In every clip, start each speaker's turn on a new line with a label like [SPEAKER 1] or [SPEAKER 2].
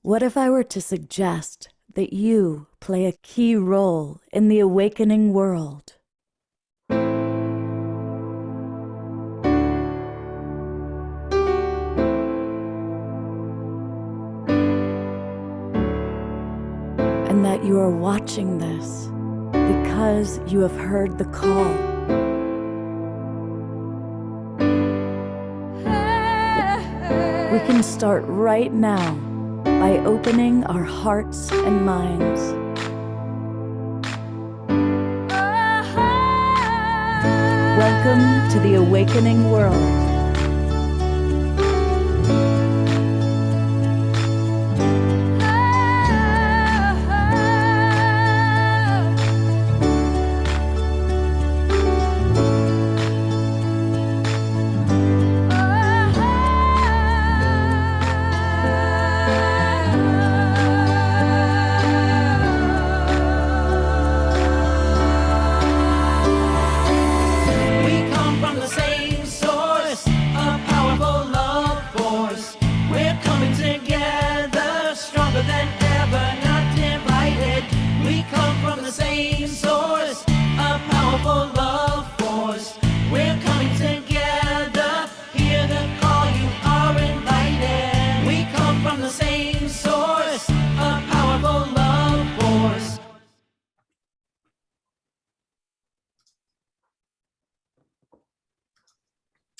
[SPEAKER 1] What if I were to suggest that you play a key role in the awakening world? And that you are watching this because you have heard the call. We can start right now by opening our hearts and minds. Welcome to the awakening world.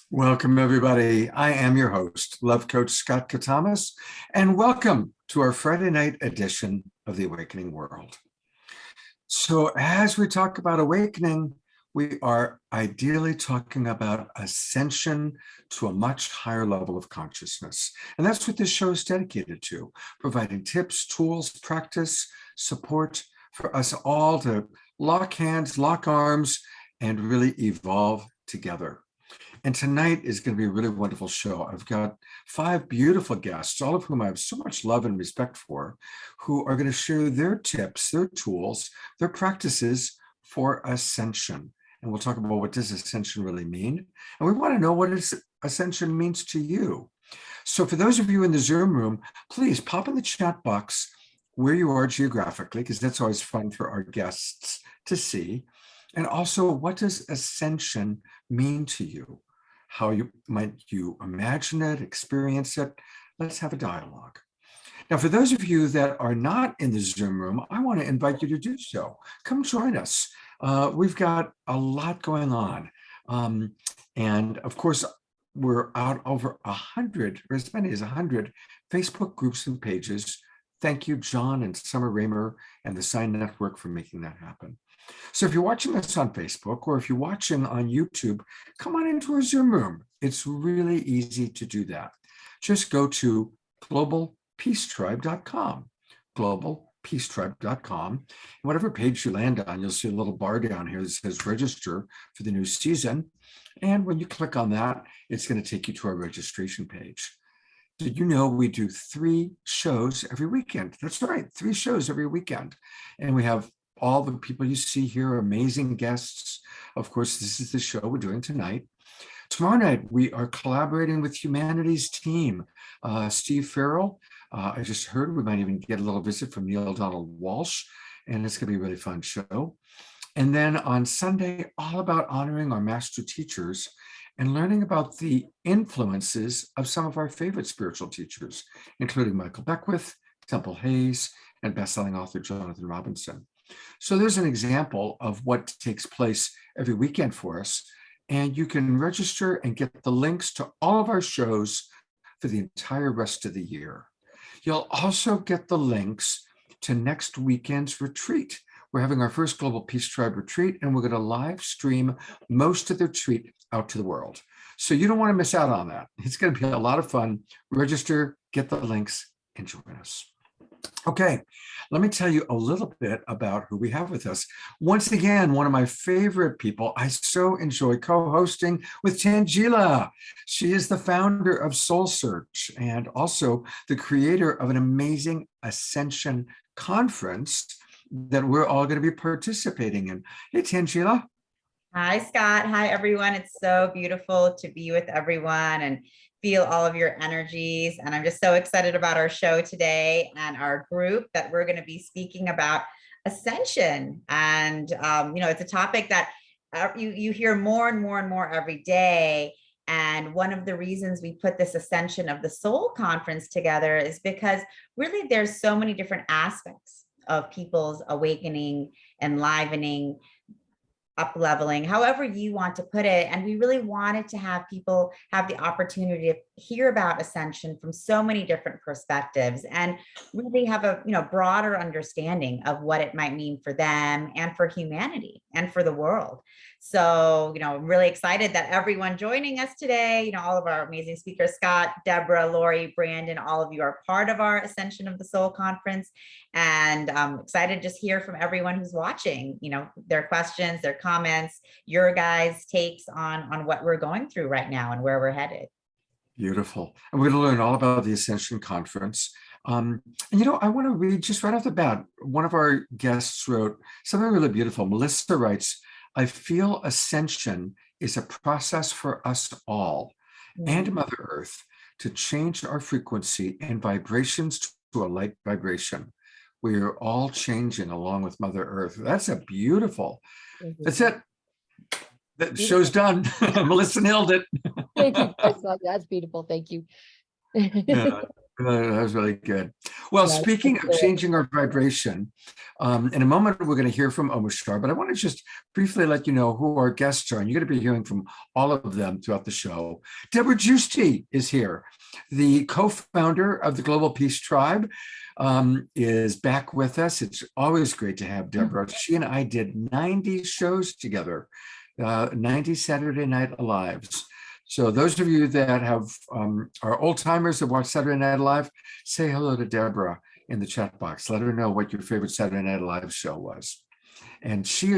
[SPEAKER 2] Welcome, everybody. I am your host, Love Coach Scott Catamas, and welcome to our Friday night edition of The Awakening World. So as we talk about awakening, we are ideally talking about ascension to a much higher level of consciousness. And that's what this show is dedicated to, providing tips, tools, practice, support for us all to lock hands, lock arms, and really evolve together. And tonight is going to be a really wonderful show. I've got 5 beautiful guests, all of whom I have so much love and respect for, who are going to share their tips, their tools, their practices for ascension. And we'll talk about what does ascension really mean. And we want to know what ascension means to you. So for those of you in the Zoom room, please pop in the chat box where you are geographically, because that's always fun for our guests to see. And also, what does ascension mean to you? How might you imagine it, experience it? Let's have a dialogue. Now, for those of you that are not in the Zoom room, I want to invite you to do so. Come join us. We've got a lot going on. And of course, we're out over 100, or as many as 100 Facebook groups and pages. Thank you, John and Summer Raymer and the Sign Network for making that happen. So if you're watching us on Facebook or if you're watching on YouTube, come on into our Zoom room. It's really easy to do that. Just go to globalpeacetribe.com, globalpeacetribe.com. Whatever page you land on, you'll see a little bar down here that says register for the new season. And when you click on that, it's going to take you to our registration page. Did you know we do 3 shows every weekend? That's right, 3 shows every weekend. And we have all the people you see here, amazing guests. Of course, this is the show we're doing tonight. Tomorrow night, we are collaborating with Humanities team. Steve Farrell, I just heard we might even get a little visit from Neil Donald Walsh, and it's going to be a really fun show. And then on Sunday, all about honoring our master teachers and learning about the influences of some of our favorite spiritual teachers, including Michael Beckwith, Temple Hayes, and bestselling author Jonathan Robinson. So there's an example of what takes place every weekend for us, and you can register and get the links to all of our shows for the entire rest of the year. You'll also get the links to next weekend's retreat. We're having our first Global Peace Tribe retreat, and we're going to live stream most of the retreat out to the world. So you don't want to miss out on that. It's going to be a lot of fun. Register, get the links, and join us. Okay, let me tell you a little bit about who we have with us. Once again, one of my favorite people. I so enjoy co-hosting with Tanjila. She is the founder of Soul Search and also the creator of an amazing Ascension conference that we're all going to be participating in. Hey, Tanjila.
[SPEAKER 3] Hi, Scott. Hi, everyone. It's so beautiful to be with everyone. And feel all of your energies. And I'm just so excited about our show today and our group that we're going to be speaking about Ascension. And, it's a topic that you hear more and more and more every day. And one of the reasons we put this Ascension of the Soul conference together is because really there's so many different aspects of people's awakening, enlivening, up-leveling, however you want to put it. And we really wanted to have people have the opportunity to hear about Ascension from so many different perspectives and really have a broader understanding of what it might mean for them and for humanity and for the world. So, I'm really excited that everyone joining us today, all of our amazing speakers, Scott, Debra, Laurie, Brandon, all of you are part of our Ascension of the Soul conference. And I'm excited to just hear from everyone who's watching, their questions, their comments, your guys' takes on what we're going through right now and where we're headed.
[SPEAKER 2] Beautiful. And we're going to learn all about the Ascension Conference. I want to read just right off the bat. One of our guests wrote something really beautiful. Melissa writes, I feel Ascension is a process for us all and Mother Earth to change our frequency and vibrations to a light vibration. We are all changing along with Mother Earth. That's a beautiful. That's it. That show's done. Melissa nailed it.
[SPEAKER 4] Thank you. That's beautiful. Thank you.
[SPEAKER 2] Yeah, that was really good. Well, speaking of changing our vibration, in a moment we're going to hear from Omashar, but I want to just briefly let you know who our guests are, and you're going to be hearing from all of them throughout the show. Debra Giusti is here, the co-founder of the Global Peace Tribe, is back with us. It's always great to have Debra. She and I did 90 shows together, 90 Saturday Night Lives. So those of you that have are old timers that watch Saturday Night Live, say hello to Debra in the chat box. Let her know what your favorite Saturday Night Live show was. And she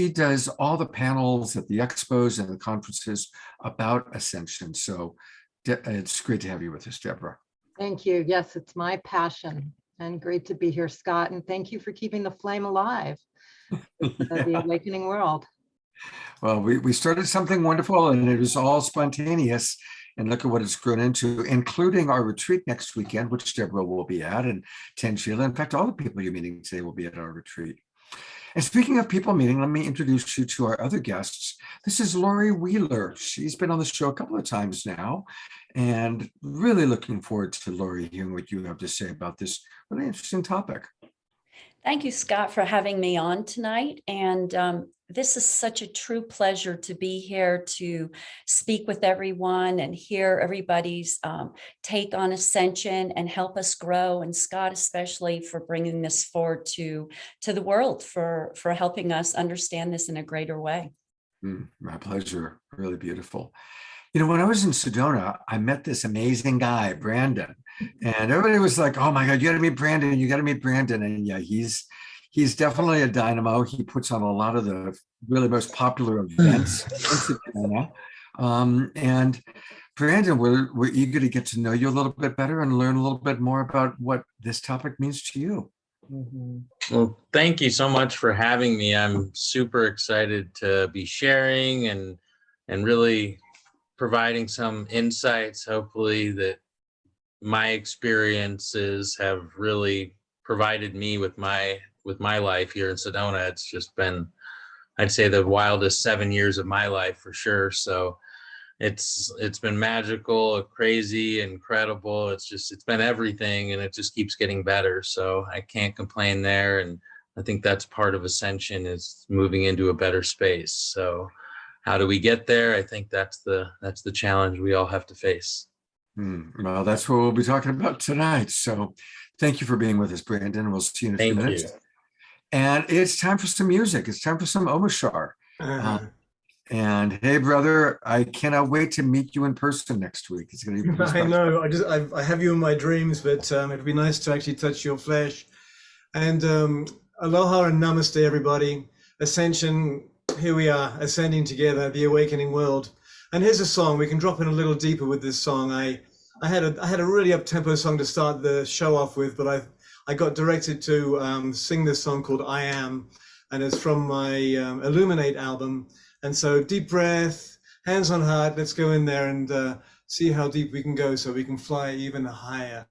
[SPEAKER 2] does all the panels at the expos and the conferences about Ascension. So it's great to have you with us, Debra.
[SPEAKER 5] Thank you. Yes, it's my passion, and great to be here, Scott. And thank you for keeping the flame alive, the awakening world.
[SPEAKER 2] Well, we started something wonderful, and it was all spontaneous. And look at what it's grown into, including our retreat next weekend, which Debra will be at, and Tanjila. In fact, all the people you're meeting today will be at our retreat. And speaking of people meeting, let me introduce you to our other guests. This is Laurie Wheeler. She's been on the show a couple of times now, and really looking forward to Laurie hearing what you have to say about this really interesting topic.
[SPEAKER 6] Thank you, Scott, for having me on tonight. And this is such a true pleasure to be here to speak with everyone and hear everybody's take on Ascension and help us grow. And Scott, especially for bringing this forward to the world, for helping us understand this in a greater way.
[SPEAKER 2] My pleasure. Really beautiful. When I was in Sedona, I met this amazing guy, Brandon, and everybody was like, oh my God, you got to meet Brandon. You got to meet Brandon. And yeah, he's definitely a dynamo. He puts on a lot of the really most popular events in Sedona. And Brandon, we're eager to get to know you a little bit better and learn a little bit more about what this topic means to you.
[SPEAKER 7] Well, thank you so much for having me. I'm super excited to be sharing and really providing some insights, hopefully, that my experiences have really provided me with my life here in Sedona. It's just been, I'd say, the wildest 7 years of my life for sure. So it's been magical, crazy, incredible. It's been everything, and it just keeps getting better. So I can't complain there. And I think that's part of Ascension, is moving into a better space. So how do we get there? I think that's the challenge we all have to face.
[SPEAKER 2] Well, that's what we'll be talking about tonight. So thank you for being with us, Brandon. We'll see you in a few minutes. And it's time for some music. It's time for some Omashar. And hey, brother, I cannot wait to meet you in person next week. It's going to be
[SPEAKER 8] I know. I have you in my dreams, but it'd be nice to actually touch your flesh. And aloha and namaste, everybody. Ascension. Here we are, ascending together, the awakening world. And here's a song. We can drop in a little deeper with this song. I had a really up-tempo song to start the show off with, but I got directed to sing this song called I Am, and it's from my Illuminate album. And so deep breath, hands on heart, let's go in there and see how deep we can go so we can fly even higher.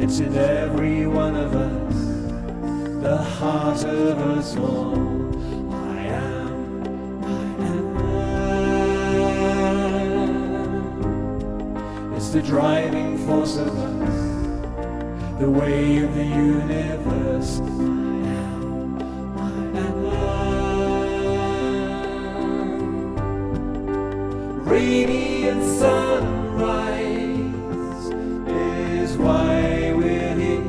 [SPEAKER 9] It's in every one of us, the heart of us all. I am. It's the driving force of us, the way of the universe. I am. Radiant sunrise is why we're here.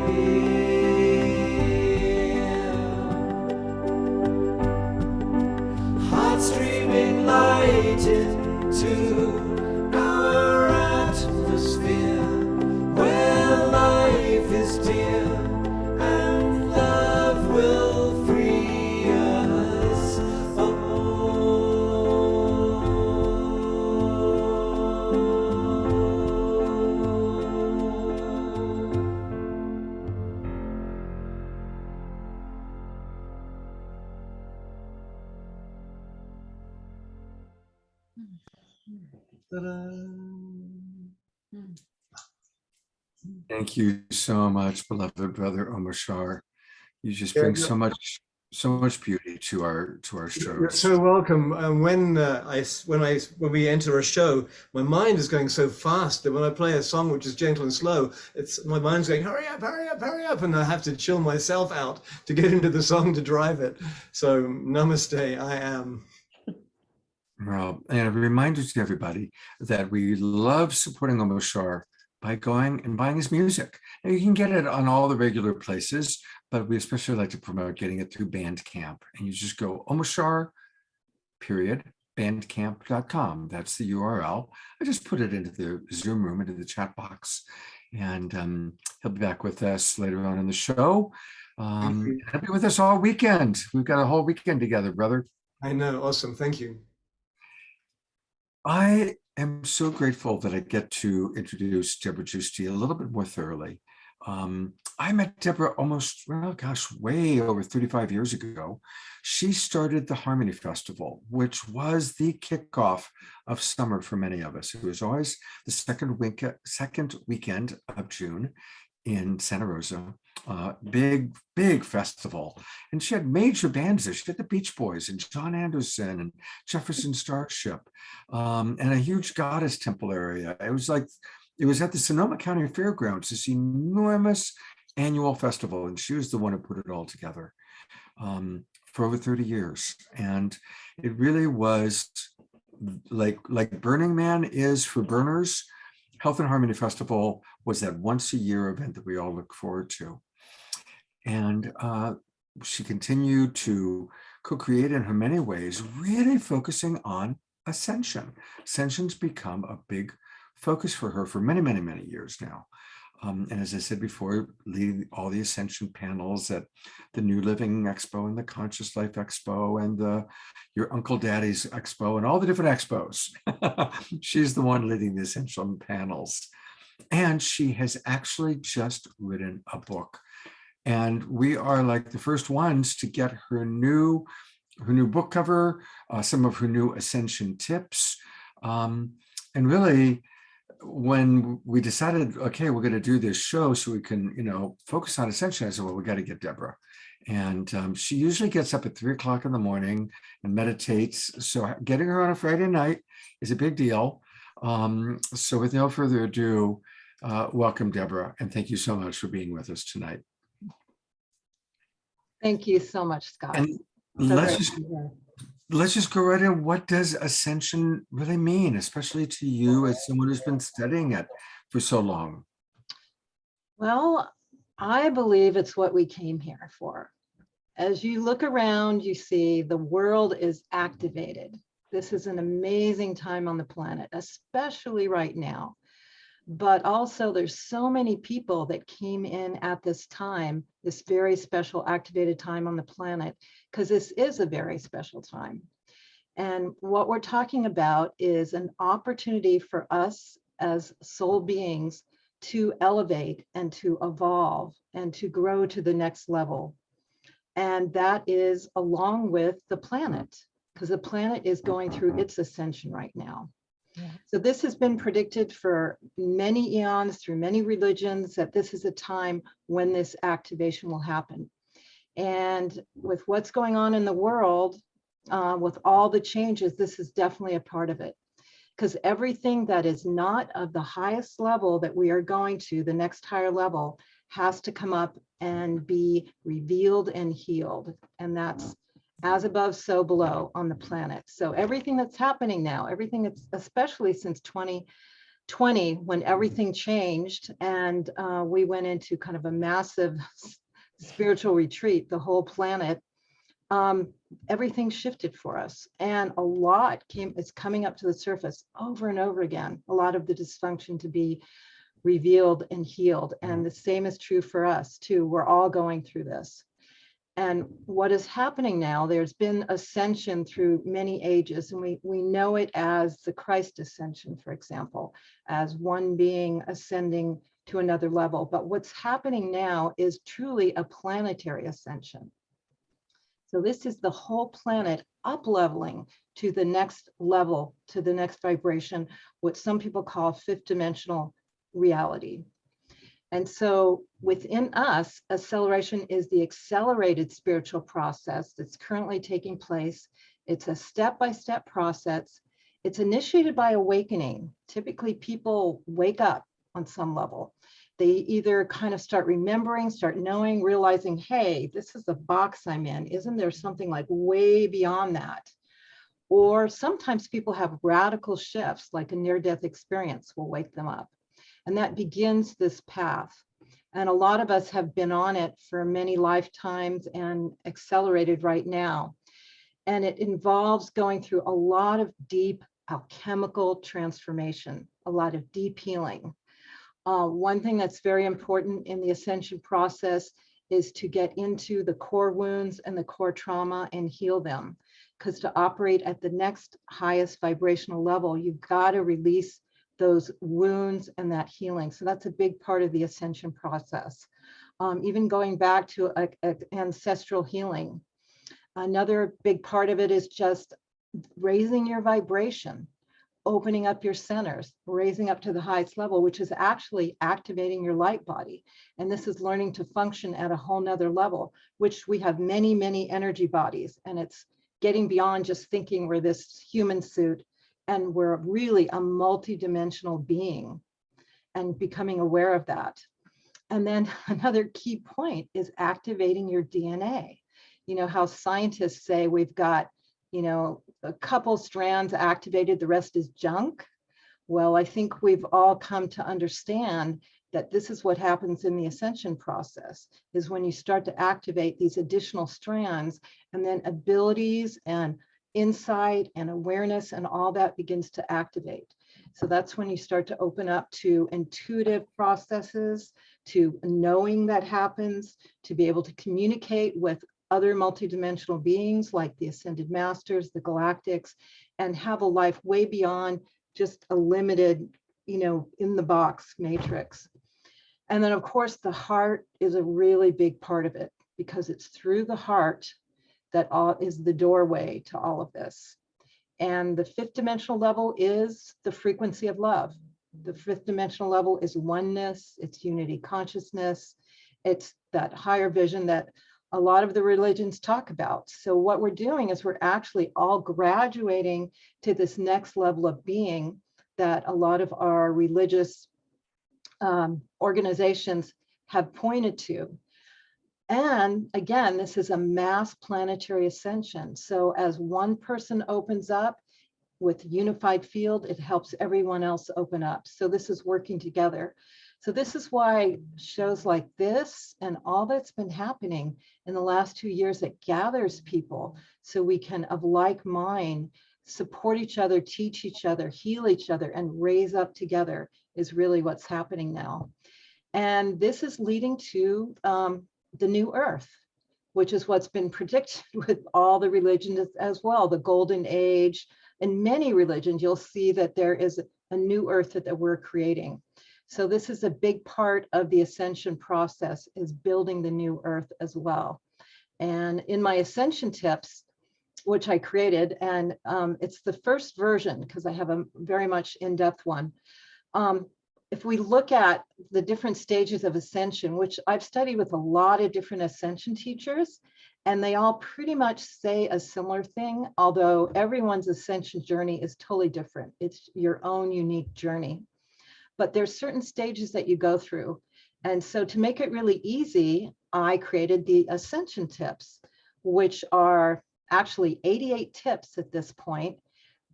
[SPEAKER 9] Heart streaming light into our atmosphere, where life is dear and love will free us
[SPEAKER 2] Thank you so much, beloved brother Omar Shar. You just bring so much So much beauty to our
[SPEAKER 8] You're
[SPEAKER 2] shows.
[SPEAKER 8] so welcome. When we enter a show, my mind is going so fast that when I play a song which is gentle and slow, my mind's going, hurry up, hurry up, hurry up, and I have to chill myself out to get into the song to drive it. So namaste, I am.
[SPEAKER 2] Well, and a reminder to everybody that we love supporting Omashar by going and buying his music. Now, you can get it on all the regular places, but we especially like to promote getting it through Bandcamp. And you just go Omashar.bandcamp.com. That's the URL. I just put it into the Zoom room, into the chat box. And he'll be back with us later on in the show. He'll be with us all weekend. We've got a whole weekend together, brother.
[SPEAKER 8] I know. Awesome. Thank you.
[SPEAKER 2] I am so grateful that I get to introduce Debra Giusti a little bit more thoroughly. I met Debra almost, well, gosh, way over 35 years ago. She started the Harmony Festival, which was the kickoff of summer for many of us. It was always the second weekend of June in Santa Rosa. Big festival. And she had major bands there. She had the Beach Boys and John Anderson and Jefferson Starship, and a huge goddess temple area. It was at the Sonoma County Fairgrounds, this enormous annual festival. And she was the one who put it all together for over 30 years. And it really was like Burning Man is for burners. Health and Harmony Festival was that once a year event that we all look forward to. And she continued to co-create in her many ways, really focusing on Ascension. Ascension's become a big focus for her for many, many, many years now. And as I said before, leading all the Ascension panels at the New Living Expo and the Conscious Life Expo and the Your Uncle Daddy's Expo and all the different expos. She's the one leading the Ascension panels. And she has actually just written a book. And we are like the first ones to get her new book cover, some of her new Ascension tips. And really, when we decided, okay, we're going to do this show so we can, focus on Ascension, I said, well, we got to get Debra. And she usually gets up at 3:00 in the morning and meditates. So getting her on a Friday night is a big deal. So with no further ado, welcome, Debra. And thank you so much for being with us tonight.
[SPEAKER 5] Thank you so much, Scott.
[SPEAKER 2] And
[SPEAKER 5] So
[SPEAKER 2] let's
[SPEAKER 5] great
[SPEAKER 2] just
[SPEAKER 5] to be here.
[SPEAKER 2] let's just go right in. What does Ascension really mean, especially to you as someone who's been studying it for so long?
[SPEAKER 5] Well, I believe it's what we came here for. As you look around, you see the world is activated. This is an amazing time on the planet, especially right now. But also there's so many people that came in at this time, this very special activated time on the planet, because this is a very special time. And what we're talking about is an opportunity for us as soul beings to elevate and to evolve and to grow to the next level. And that is along with the planet, because the planet is going through its ascension right now.
[SPEAKER 4] Yeah.
[SPEAKER 5] So this has been predicted for many eons through many religions that this is a time when this activation will happen. And with what's going on in the world, with all the changes, this is definitely a part of it. Because everything that is not of the highest level that we are going to, the next higher level, has to come up and be revealed and healed. And that's as above, so below on the planet. So everything that's happening now, everything that's, especially since 2020, when everything changed and we went into kind of a massive spiritual retreat, the whole planet, everything shifted for us. And a lot is coming up to the surface over and over again, a lot of the dysfunction to be revealed and healed. And the same is true for us too. We're all going through this. And what is happening now, there's been ascension through many ages, and we know it as the Christ ascension, for example, as one being ascending to another level. But what's happening now is truly a planetary ascension. So this is the whole planet up-leveling to the next level, to the next vibration, what some people call fifth dimensional reality. And so within us, acceleration is the accelerated spiritual process that's currently taking place. It's a step-by-step process. It's initiated by awakening. Typically, people wake up on some level. They either kind of start remembering, start knowing, realizing, hey, this is the box I'm in. Isn't there something like way beyond that? Or sometimes people have radical shifts, like a near-death experience will wake them up. And that begins this path. And a lot of us have been on it for many lifetimes and accelerated right now. And it involves going through a lot of deep alchemical transformation, a lot of deep healing. One thing that's very important in the ascension process is to get into the core wounds and the core trauma and heal them. Because to operate at the next highest vibrational level, you've got to release those wounds and that healing. So that's a big part of the ascension process. Even going back to ancestral healing. Another big part of it is just raising your vibration, opening up your centers, raising up to the highest level, which is actually activating your light body. And this is learning to function at a whole nother level, which we have many, many energy bodies. And it's getting beyond just thinking we're this human suit, and we're really a multi-dimensional being, and becoming aware of that. And then another key point is activating your DNA. You know how scientists say we've got, you know, a couple strands activated, the rest is junk. Well, I think we've all come to understand that this is what happens in the ascension process, is when you start to activate these additional strands, and then abilities and insight and awareness and all that begins to activate. So that's when you start to open up to intuitive processes, to knowing that happens, to be able to communicate with other multidimensional beings like the Ascended Masters, the Galactics, and have a life way beyond just a limited, you know, in the box matrix. And then of course, the heart is a really big part of it, because it's through the heart that is the doorway to all of this. And the fifth dimensional level is the frequency of love. The fifth dimensional level is oneness, it's unity consciousness, it's that higher vision that a lot of the religions talk about. So what we're doing is we're actually all graduating to this next level of being that a lot of our religious organizations have pointed to. And again, this is a mass planetary ascension. So as one person opens up with unified field, it helps everyone else open up. So this is working together. So this is why shows like this and all that's been happening in the last 2 years that gathers people so we can, of like mind, support each other, teach each other, heal each other, and raise up together is really what's happening now. And this is leading to the new earth, which is what's been predicted with all the religions as well, the golden age. In many religions, you'll see that there is a new earth that we're creating. So this is a big part of the ascension process, is building the new earth as well. And in my ascension tips, which I created, and it's the first version because I have a very much in-depth one. If we look at the different stages of ascension, which I've studied with a lot of different ascension teachers, and they all pretty much say a similar thing, although everyone's ascension journey is totally different. It's your own unique journey. But there's certain stages that you go through. And so to make it really easy, I created the ascension tips, which are actually 88 tips at this point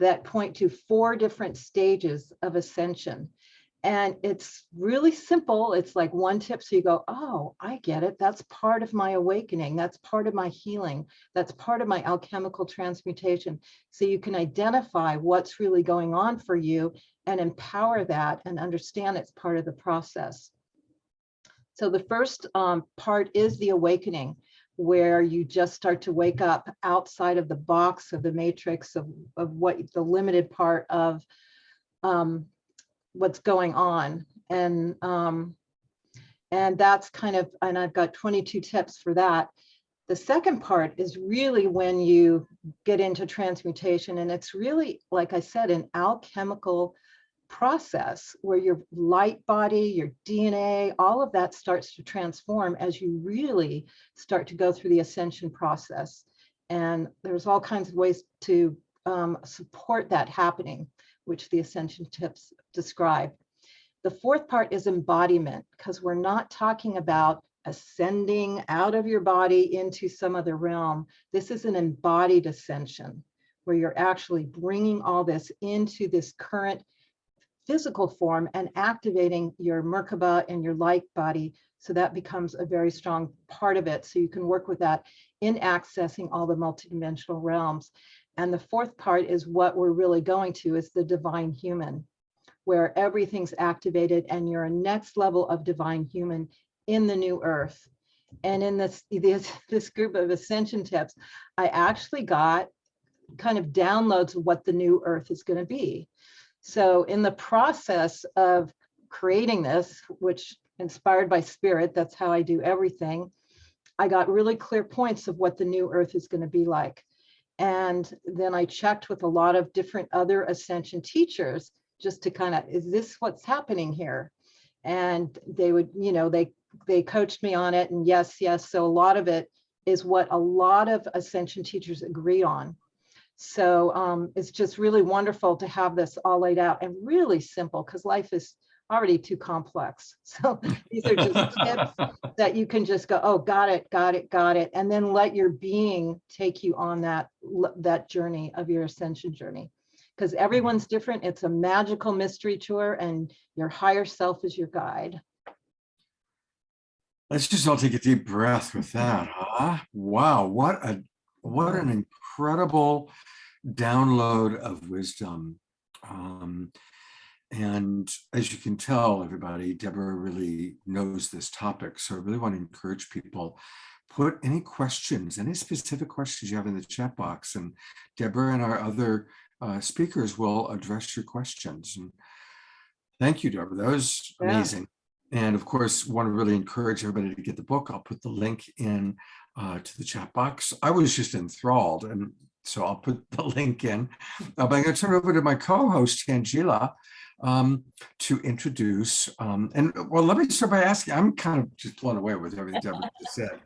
[SPEAKER 5] that point to 4 different stages of ascension. And it's really simple. It's like one tip. So you go, oh, I get it. That's part of my awakening. That's part of my healing. That's part of my alchemical transmutation. So you can identify what's really going on for you and empower that and understand it's part of the process. So the first part is the awakening, where you just start to wake up outside of the box of the matrix of what the limited part of what's going on. And that's kind of, and I've got 22 tips for that. The second part is really when you get into transmutation, and it's really, like I said, an alchemical process where your light body, your DNA, all of that starts to transform as you really start to go through the ascension process. And there's all kinds of ways to support that happening, which the ascension tips describe. The fourth part is embodiment, because we're not talking about ascending out of your body into some other realm. This is an embodied ascension, where you're actually bringing all this into this current physical form and activating your Merkaba and your light body. So that becomes a very strong part of it. So you can work with that in accessing all the multidimensional realms. And the fourth part is what we're really going to, is the divine human, where everything's activated and you're a next level of divine human in the new earth. And in this group of ascension tips, I actually got kind of downloads of what the new earth is going to be. So in the process of creating this, which inspired by spirit, that's how I do everything, I got really clear points of what the new earth is going to be like. And then I checked with a lot of different other ascension teachers just to kind of, is this what's happening here? And they would, you know, they coached me on it, and yes. So a lot of it is what a lot of ascension teachers agree on. So it's just really wonderful to have this all laid out and really simple, because life is already too complex. So these are just tips that you can just go, oh, got it. And then let your being take you on that journey of your ascension journey, because everyone's different. It's a magical mystery tour, and your higher self is your guide.
[SPEAKER 2] Let's just all take a deep breath with that, huh? Wow, what an incredible download of wisdom. And as you can tell, everybody, Debra really knows this topic. So I really want to encourage people, put any questions, any specific questions you have in the chat box, and Debra and our other speakers will address your questions. And thank you, Debra. That was amazing. And of course, want to really encourage everybody to get the book. I'll put the link in to the chat box. I was just enthralled, and so I'll put the link in. But I'm going to turn it over to my co-host, Tanjila, to introduce. And well, let me start by asking, I'm kind of just blown away with everything Debra just said.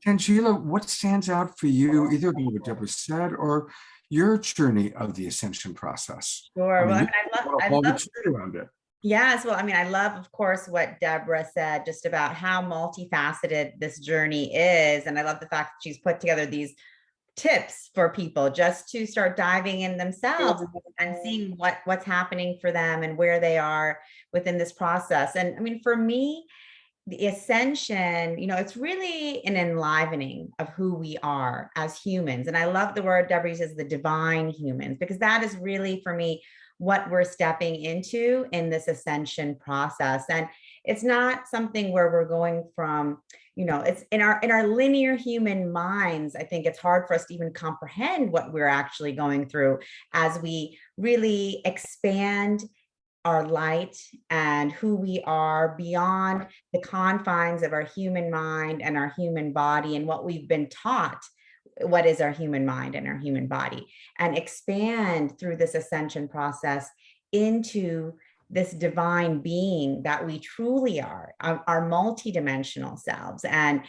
[SPEAKER 2] Tanjila, what stands out for you, either about what Debra said or your journey of the ascension process?
[SPEAKER 3] Sure.
[SPEAKER 2] I mean,
[SPEAKER 3] I love
[SPEAKER 2] around it.
[SPEAKER 3] Yes, well, I mean, I love, of course, what Debra said just about how multifaceted this journey is. And I love the fact that she's put together these tips for people just to start diving in themselves and seeing what's happening for them and where they are within this process. And I mean, for me, the ascension, you know, it's really an enlivening of who we are as humans. And I love the word Debra uses, the divine humans, because that is really, for me, what we're stepping into in this ascension process. And it's not something where we're going from, you know, it's in our linear human minds. I think it's hard for us to even comprehend what we're actually going through as we really expand our light and who we are beyond the confines of our human mind and our human body and what we've been taught. What is our human mind and our human body, and expand through this ascension process into this divine being that we truly are, our multidimensional selves, and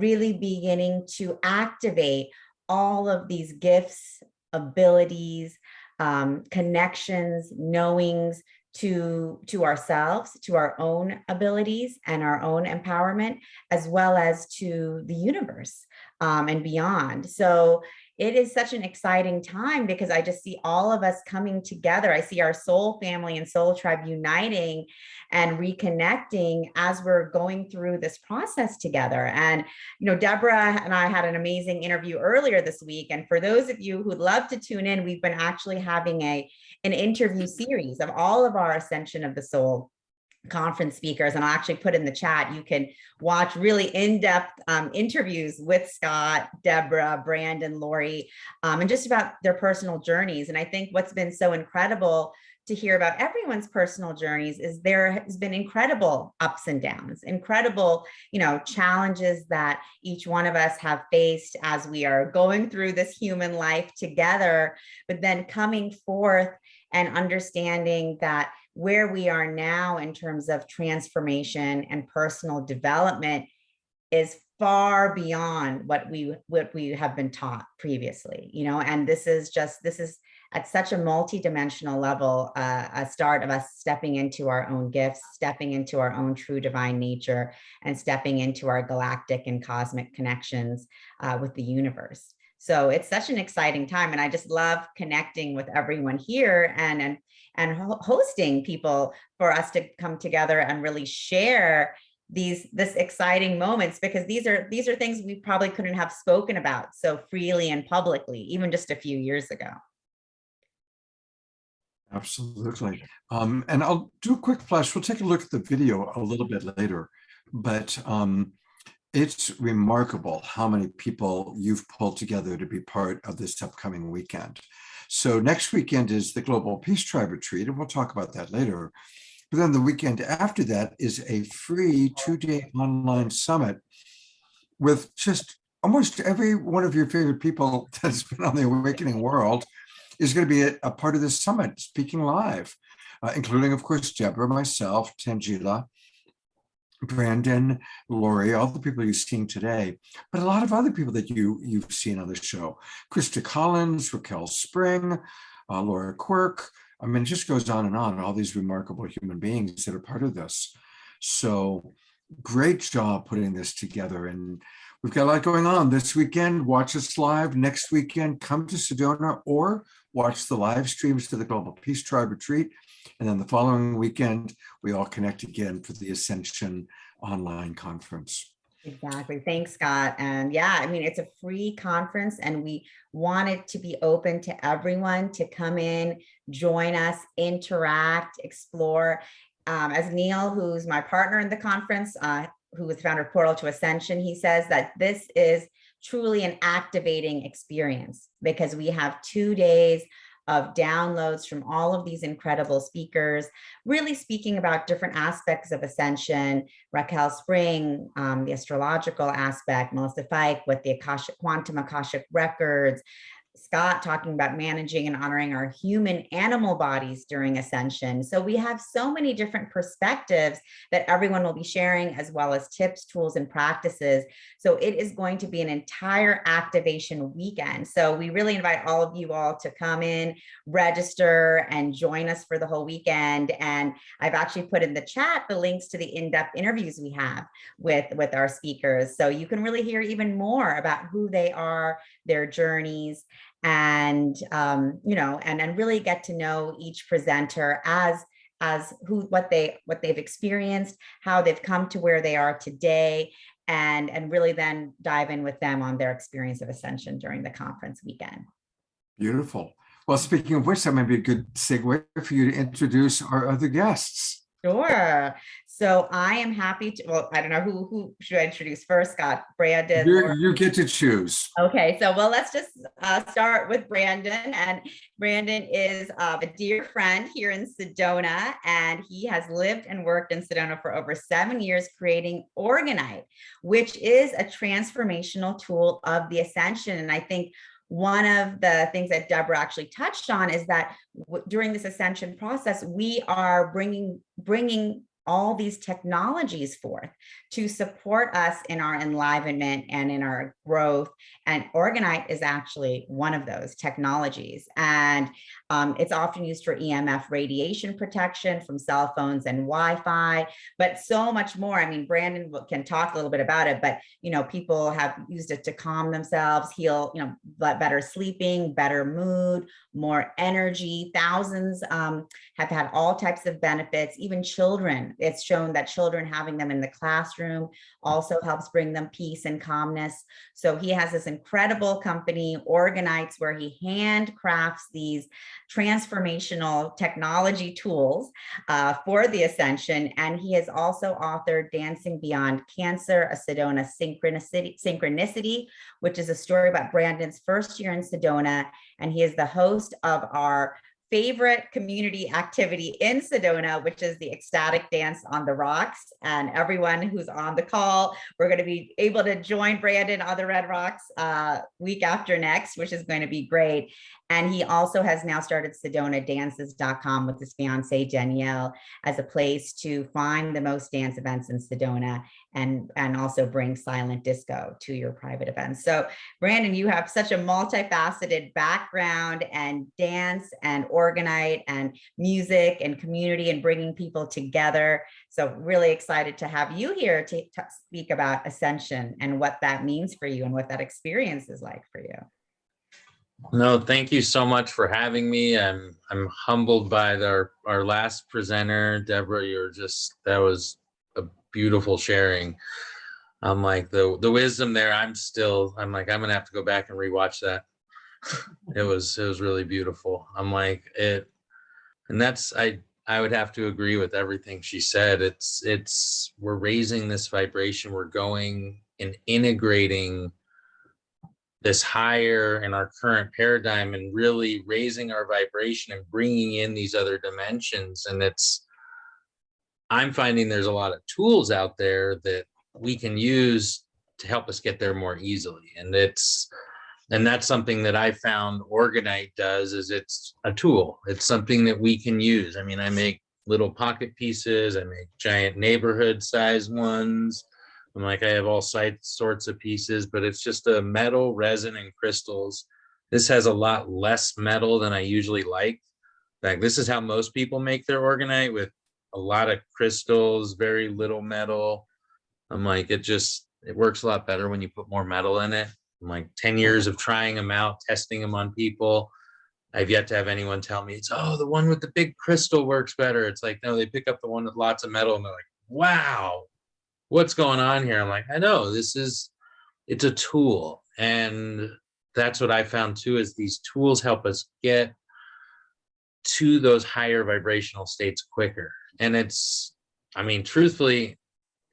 [SPEAKER 3] really beginning to activate all of these gifts, abilities, connections, knowings to ourselves, to our own abilities and our own empowerment, as well as to the universe and beyond. So it is such an exciting time because I just see all of us coming together. I see our soul family and soul tribe uniting and reconnecting as we're going through this process together. And, you know, Debra and I had an amazing interview earlier this week. And for those of you who'd love to tune in, we've been actually having an interview series of all of our Ascension of the Soul conference speakers, and I'll actually put in the chat, you can watch really in-depth interviews with Scott, Debra, Brandon, Laurie, and just about their personal journeys. And I think what's been so incredible to hear about everyone's personal journeys is there has been incredible ups and downs, incredible, you know, challenges that each one of us have faced as we are going through this human life together, but then coming forth and understanding that where we are now in terms of transformation and personal development is far beyond what we have been taught previously, you know, and this is at such a multi-dimensional level, a start of us stepping into our own gifts, stepping into our own true divine nature, and stepping into our galactic and cosmic connections with the universe. So it's such an exciting time, and I just love connecting with everyone here and hosting people for us to come together and really share this exciting moments, because these are things we probably couldn't have spoken about so freely and publicly even just a few years ago.
[SPEAKER 2] Absolutely. And I'll do a quick flash. We'll take a look at the video a little bit later, but it's remarkable how many people you've pulled together to be part of this upcoming weekend. So next weekend is the Global Peace Tribe Retreat, and we'll talk about that later. But then the weekend after that is a free 2-day online summit with just almost every one of your favorite people that's been on the Awakening World is going to be a part of this summit, speaking live, including, of course, Debra, myself, Tanjila, Brandon, Laurie, all the people you've seen today, but a lot of other people that you've seen on the show. Krista Collins, Raquel Spring, Laura Quirk. I mean, it just goes on and on, all these remarkable human beings that are part of this. So great job putting this together. And we've got a lot going on this weekend. Watch us live. Next weekend, come to Sedona or watch the live streams to the Global Peace Tribe Retreat. And then the following weekend, we all connect again for the Ascension online conference.
[SPEAKER 3] Exactly. Thanks, Scott. And yeah, I mean, it's a free conference and we want it to be open to everyone to come in, join us, interact, explore. As Neil, who's my partner in the conference, who was founder of Portal to Ascension, he says that this is truly an activating experience because we have 2 days of downloads from all of these incredible speakers, really speaking about different aspects of Ascension. Raquel Spring, the astrological aspect, Melissa Fike with the quantum Akashic records, Scott talking about managing and honoring our human animal bodies during Ascension. So we have so many different perspectives that everyone will be sharing, as well as tips, tools, and practices. So it is going to be an entire activation weekend. So we really invite all of you all to come in, register, and join us for the whole weekend. And I've actually put in the chat the links to the in-depth interviews we have with our speakers. So you can really hear even more about who they are, their journeys, and you know, and really get to know each presenter as what they've experienced, how they've come to where they are today, and really then dive in with them on their experience of Ascension during the conference weekend.
[SPEAKER 2] Beautiful. Well, speaking of which, that might be a good segue for you to introduce our other guests.
[SPEAKER 3] Sure. So I am happy to, well, I don't know who should I introduce first, Scott? Brandon?
[SPEAKER 2] You get to choose.
[SPEAKER 3] Okay, so well, let's just start with Brandon. And Brandon is a dear friend here in Sedona, and he has lived and worked in Sedona for over 7 years, creating Organite, which is a transformational tool of the Ascension. And I think one of the things that Debra actually touched on is that during this Ascension process, we are bringing all these technologies forth to support us in our enlivenment and in our growth. And Organite is actually one of those technologies. And it's often used for EMF radiation protection from cell phones and Wi-Fi, but so much more. I mean, Brandon can talk a little bit about it, but, you know, people have used it to calm themselves, heal, you know, better sleeping, better mood, more energy. Thousands have had all types of benefits, even children. It's shown that children having them in the classroom also helps bring them peace and calmness. So he has this incredible company, Organites, where he handcrafts these transformational technology tools for the Ascension. And he has also authored Dancing Beyond Cancer, a Sedona Synchronicity, which is a story about Brandon's first year in Sedona. And he is the host of our favorite community activity in Sedona, which is the Ecstatic Dance on the Rocks. And everyone who's on the call, we're going to be able to join Brandon on the Red Rocks week after next, which is going to be great. And he also has now started SedonaDances.com with his fiancee Danielle as a place to find the most dance events in Sedona and also bring silent disco to your private events. So Brandon, you have such a multifaceted background and dance and organite and music and community and bringing people together. So really excited to have you here to speak about Ascension and what that means for you and what that experience is like for you.
[SPEAKER 7] No, thank you so much for having me. I'm humbled by our last presenter, Debra. That was a beautiful sharing. I'm like the wisdom there. I'm like, I'm gonna have to go back and rewatch that. It was really beautiful. I'm like it, and I would have to agree with everything she said. We're raising this vibration. We're going and integrating this higher in our current paradigm and really raising our vibration and bringing in these other dimensions. And I'm finding there's a lot of tools out there that we can use to help us get there more easily. And that's something that I found Organite does, is it's a tool. It's something that we can use. I mean, I make little pocket pieces, I make giant neighborhood size ones. I'm like, I have all sorts of pieces, but it's just a metal, resin, and crystals. This has a lot less metal than I usually like. In fact, this is how most people make their Organite, with a lot of crystals, very little metal. I'm like, it works a lot better when you put more metal in it. I'm like 10 years of trying them out, testing them on people. I've yet to have anyone tell me the one with the big crystal works better. It's like, no, they pick up the one with lots of metal and they're like, wow, what's going on here? I'm like, I know, it's a tool. And that's what I found too, is these tools help us get to those higher vibrational states quicker. And truthfully,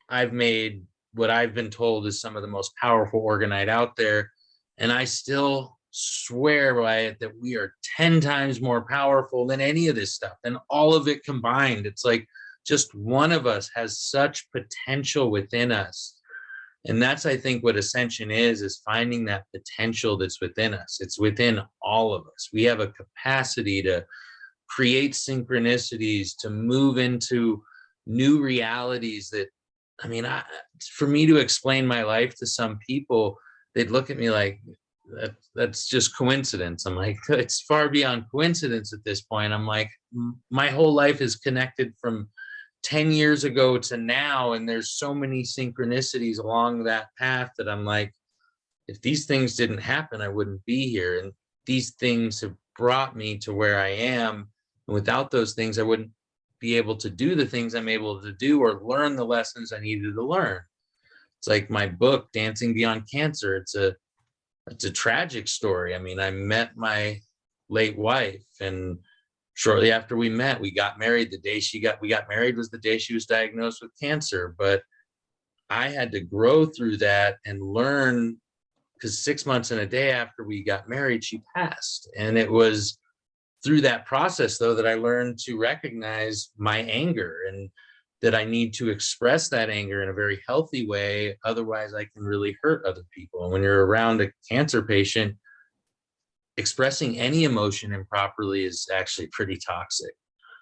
[SPEAKER 7] I've made what I've been told is some of the most powerful Organite out there. And I still swear by it that we are 10 times more powerful than any of this stuff, and all of it combined. It's like, just one of us has such potential within us. And that's, I think, what Ascension is finding that potential that's within us. It's within all of us. We have a capacity to create synchronicities, to move into new realities that, for me to explain my life to some people, they'd look at me like, that's just coincidence. I'm like, it's far beyond coincidence at this point. I'm like, my whole life is connected from 10 years ago to now, and there's so many synchronicities along that path that I'm like, if these things didn't happen, I wouldn't be here. And these things have brought me to where I am. And without those things, I wouldn't be able to do the things I'm able to do or learn the lessons I needed to learn. It's like my book, Dancing Beyond Cancer. It's a tragic story. I mean, I met my late wife, and shortly after we met, we got married. The day we got married was the day she was diagnosed with cancer. But I had to grow through that and learn, because 6 months and a day after we got married, she passed. And it was through that process, though, that I learned to recognize my anger, and that I need to express that anger in a very healthy way. Otherwise, I can really hurt other people. And when you're around a cancer patient, expressing any emotion improperly is actually pretty toxic.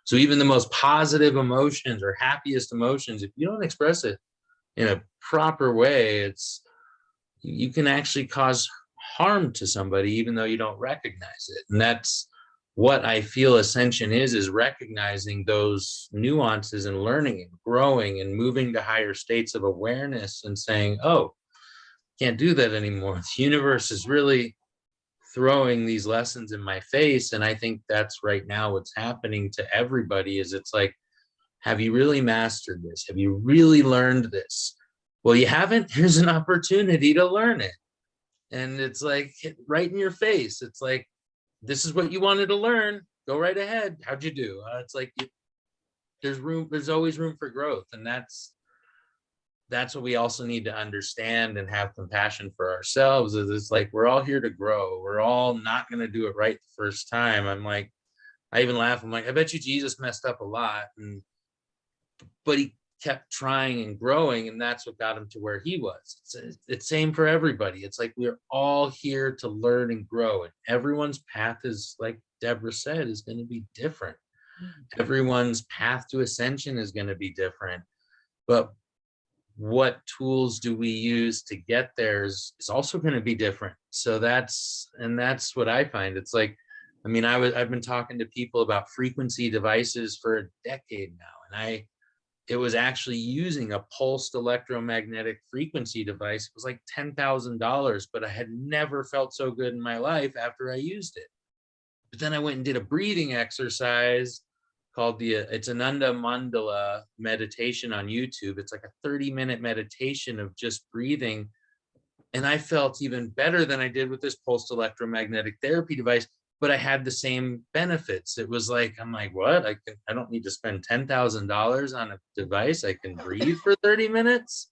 [SPEAKER 7] So even the most positive emotions or happiest emotions, if you don't express it in a proper way, you can actually cause harm to somebody, even though you don't recognize it. And that's what I feel Ascension is recognizing those nuances and learning and growing and moving to higher states of awareness and saying, oh, can't do that anymore. The universe is really throwing these lessons in my face. And I think that's right now what's happening to everybody, is it's like, have you really mastered this? Have you really learned this? Well, you haven't. Here's an opportunity to learn it. And it's like right in your face. It's like, this is what you wanted to learn. Go right ahead. How'd you do? It's like, there's always room for growth. And that's what we also need to understand and have compassion for ourselves. Is it's like, we're all here to grow. We're all not going to do it right the first time. I'm like, I even laugh. I'm like, I bet you Jesus messed up a lot. But he kept trying and growing, and that's what got him to where he was. It's same for everybody. It's like we're all here to learn and grow, and everyone's path is, like Debra said, is going to be different. Everyone's path to ascension is going to be different, but what tools do we use to get there is also going to be different. So that's what I find. It's like, I mean, I've been talking to people about frequency devices for a decade now, and it was actually using a pulsed electromagnetic frequency device. It was like $10,000, but I had never felt so good in my life after I used it. But then I went and did a breathing exercise called it's Ananda Mandala meditation on YouTube. It's like a 30-minute meditation of just breathing. And I felt even better than I did with this pulsed electromagnetic therapy device, but I had the same benefits. It was like, I'm like, what? I don't need to spend $10,000 on a device. I can breathe for 30 minutes.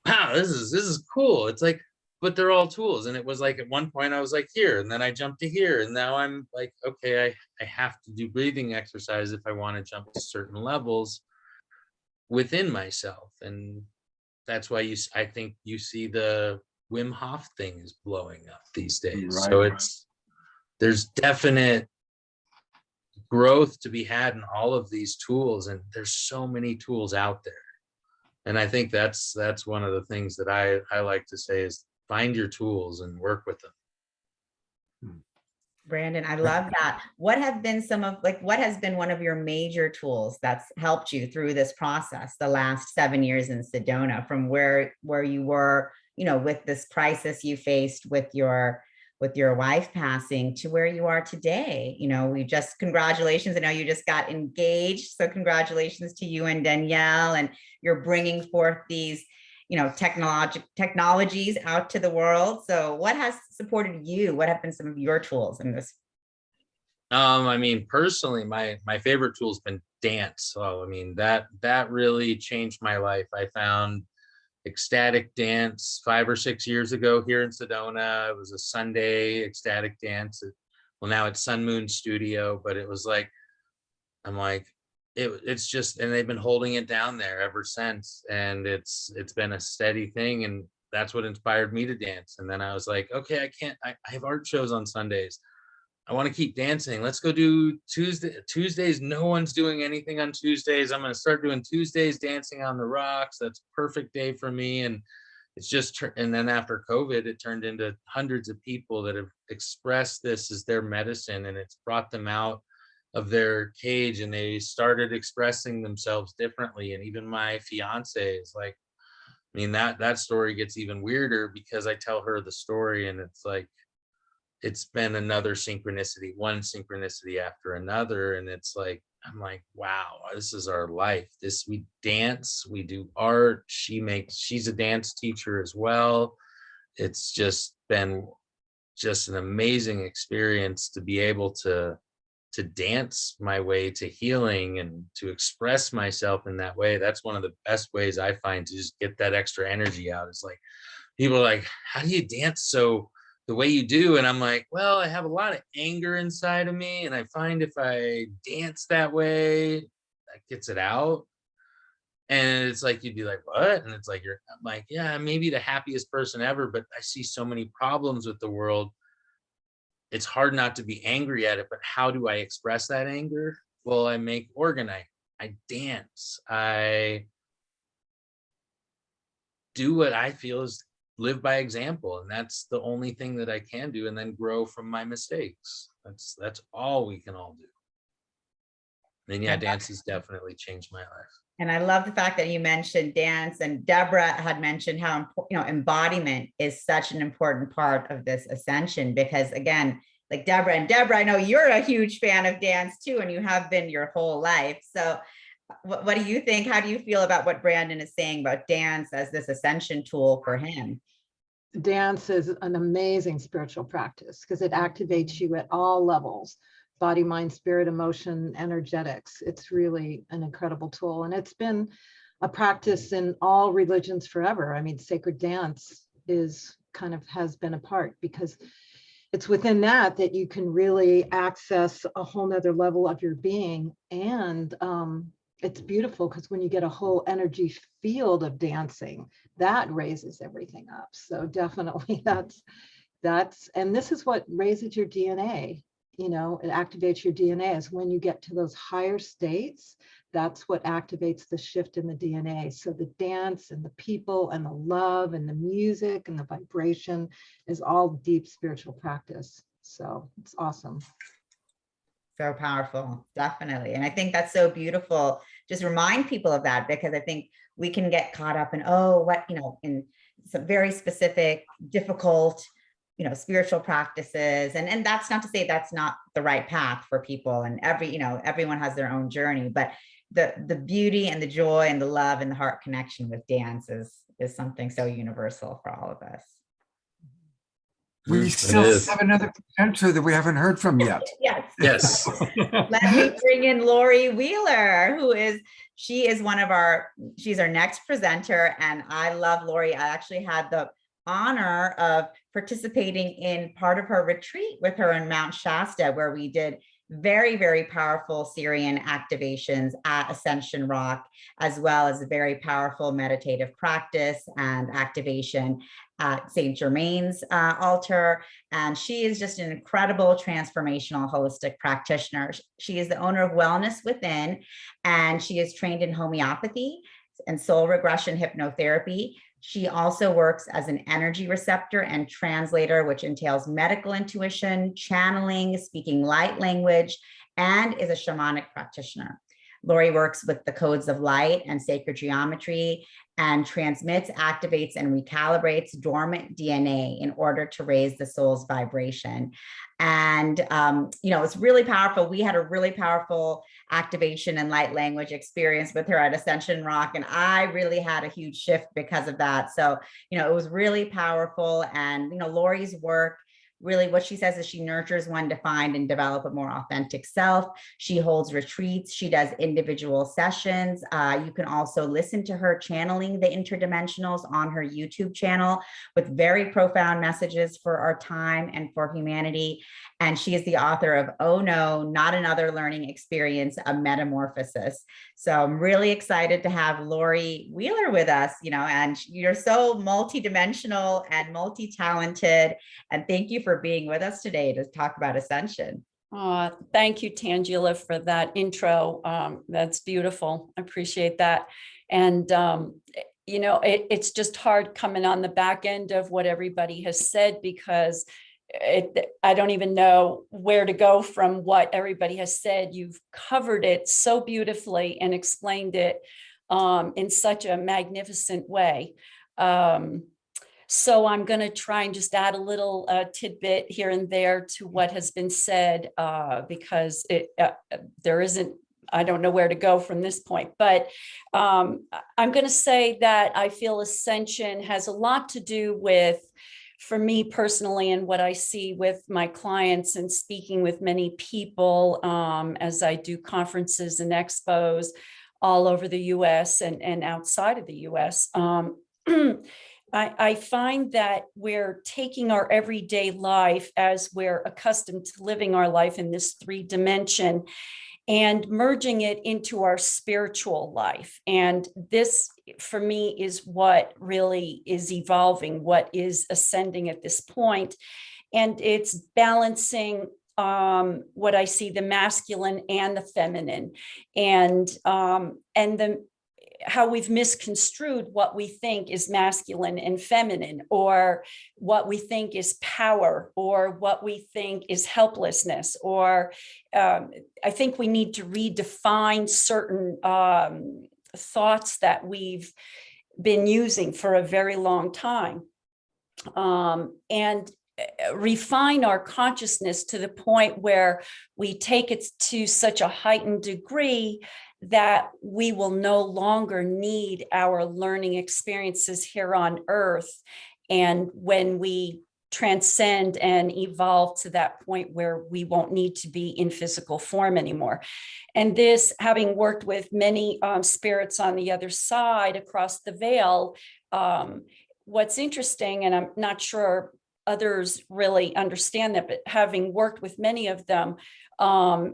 [SPEAKER 7] Wow, this is cool. It's like, but they're all tools. And it was like, at one point I was like here, and then I jumped to here. And now I'm like, okay, I have to do breathing exercise if I want to jump to certain levels within myself. And that's why I think you see the Wim Hof thing is blowing up these days.
[SPEAKER 2] Right.
[SPEAKER 7] So there's definite growth to be had in all of these tools, and there's so many tools out there. And I think that's one of the things that I like to say is find your tools and work with them.
[SPEAKER 3] Brandon, I love that. What has been one of your major tools that's helped you through this process the last 7 years in Sedona, from where you were, with this crisis you faced with your wife passing to where you are today? Congratulations. I know you just got engaged. So congratulations to you and Danielle, and you're bringing forth these, technologies out to the world. So what has supported you? What have been some of your tools in this?
[SPEAKER 7] I mean, personally, my favorite tool has been dance. So, I mean, that really changed my life. I found ecstatic dance 5 or 6 years ago here in Sedona. It was a Sunday ecstatic dance. Well, now it's Sun Moon Studio, but it was like, I'm like, it's just, and they've been holding it down there ever since. And it's been a steady thing. And that's what inspired me to dance. And then I was like, okay, I have art shows on Sundays. I want to keep dancing. Let's go do Tuesdays. No one's doing anything on Tuesdays. I'm going to start doing Tuesdays dancing on the rocks. That's a perfect day for me. And it's just, and then after COVID, it turned into hundreds of people that have expressed this as their medicine, and it's brought them out of their cage, and they started expressing themselves differently. And even my fiance is like, I mean, that story gets even weirder because I tell her the story, and it's like, it's been another synchronicity, one synchronicity after another. And it's like, I'm like, wow, this is our life. We dance, we do art. She's a dance teacher as well. It's just been just an amazing experience to be able to dance my way to healing and to express myself in that way. That's one of the best ways I find to just get that extra energy out. It's like, people are like, how do you dance so the way you do? And I'm like, well, I have a lot of anger inside of me, and I find if I dance that way, that gets it out. And it's like, you'd be like, what? And it's like, I'm like, yeah, maybe the happiest person ever, but I see so many problems with the world. It's hard not to be angry at it, but how do I express that anger? Well, I make orgonite, I dance, I do what I feel is live by example. And that's the only thing that I can do, and then grow from my mistakes. That's all we can all do. And yeah, dance has definitely changed my life.
[SPEAKER 3] And I love the fact that you mentioned dance, and Debra had mentioned how embodiment is such an important part of this ascension, because again, like Debra, I know you're a huge fan of dance too, and you have been your whole life. So what do you think? How do you feel about what Brandon is saying about dance as this ascension tool for him?
[SPEAKER 5] Dance is an amazing spiritual practice because it activates you at all levels: body, mind, spirit, emotion, energetics. It's really an incredible tool. And it's been a practice in all religions forever. I mean, sacred dance has been a part, because it's within that you can really access a whole nother level of your being and it's beautiful because when you get a whole energy field of dancing, that raises everything up. So definitely that's, and this is what raises your DNA, you know, it activates your DNA is when you get to those higher states, that's what activates the shift in the DNA. So the dance and the people and the love and the music and the vibration is all deep spiritual practice. So it's awesome.
[SPEAKER 3] So powerful, definitely. And I think that's so beautiful. Just remind people of that, because I think we can get caught up in, oh, what, you know, in some very specific, difficult, you know, spiritual practices. And that's not to say that's not the right path for people. And everyone has their own journey, but the beauty and the joy and the love and the heart connection with dance is something so universal for all of us.
[SPEAKER 2] We still have another presenter that we haven't heard from yet.
[SPEAKER 3] Yes. Let me bring in Laurie Wheeler, she's our next presenter. And I love Laurie. I actually had the honor of participating in part of her retreat with her in Mount Shasta, where we did very, very powerful Syrian activations at Ascension Rock, as well as a very powerful meditative practice and activation at St. Germain's altar. And she is just an incredible transformational holistic practitioner. She is the owner of Wellness Within, and she is trained in homeopathy and soul regression hypnotherapy. She also works as an energy receptor and translator, which entails medical intuition, channeling, speaking light language, and is a shamanic practitioner. Laurie works with the codes of light and sacred geometry and transmits, activates, and recalibrates dormant DNA in order to raise the soul's vibration. And, it's really powerful. We had a really powerful activation and light language experience with her at Ascension Rock. And I really had a huge shift because of that. So, it was really powerful. And, Laurie's work, really what she says is she nurtures one to find and develop a more authentic self. She holds retreats. She does individual sessions. You can also listen to her channeling the interdimensionals on her YouTube channel with very profound messages for our time and for humanity. And she is the author of Oh No, Not Another Learning Experience, A Metamorphosis. So I'm really excited to have Laurie Wheeler with us, and you're so multidimensional and multi-talented. And thank you for being with us today to talk about Ascension.
[SPEAKER 6] Thank you, Tanjila, for that intro. That's beautiful. I appreciate that. And, it's just hard coming on the back end of what everybody has said, because I don't even know where to go from what everybody has said. You've covered it so beautifully and explained it in such a magnificent way. So I'm going to try and just add a little tidbit here and there to what has been said, because I don't know where to go from this point, but I'm going to say that I feel Ascension has a lot to do with, for me personally, and what I see with my clients and speaking with many people as I do conferences and expos all over the US and outside of the US. I find that we're taking our everyday life as we're accustomed to living our life in this 3-dimension and merging it into our spiritual life. And this, for me, is what really is evolving, what is ascending at this point. And it's balancing what I see, the masculine and the feminine, and how we've misconstrued what we think is masculine and feminine, or what we think is power, or what we think is helplessness, or I think we need to redefine certain thoughts that we've been using for a very long time, and refine our consciousness to the point where we take it to such a heightened degree that we will no longer need our learning experiences here on Earth. And when we transcend and evolve to that point where we won't need to be in physical form anymore. And this, having worked with many spirits on the other side across the veil, what's interesting, and I'm not sure others really understand that, but having worked with many of them,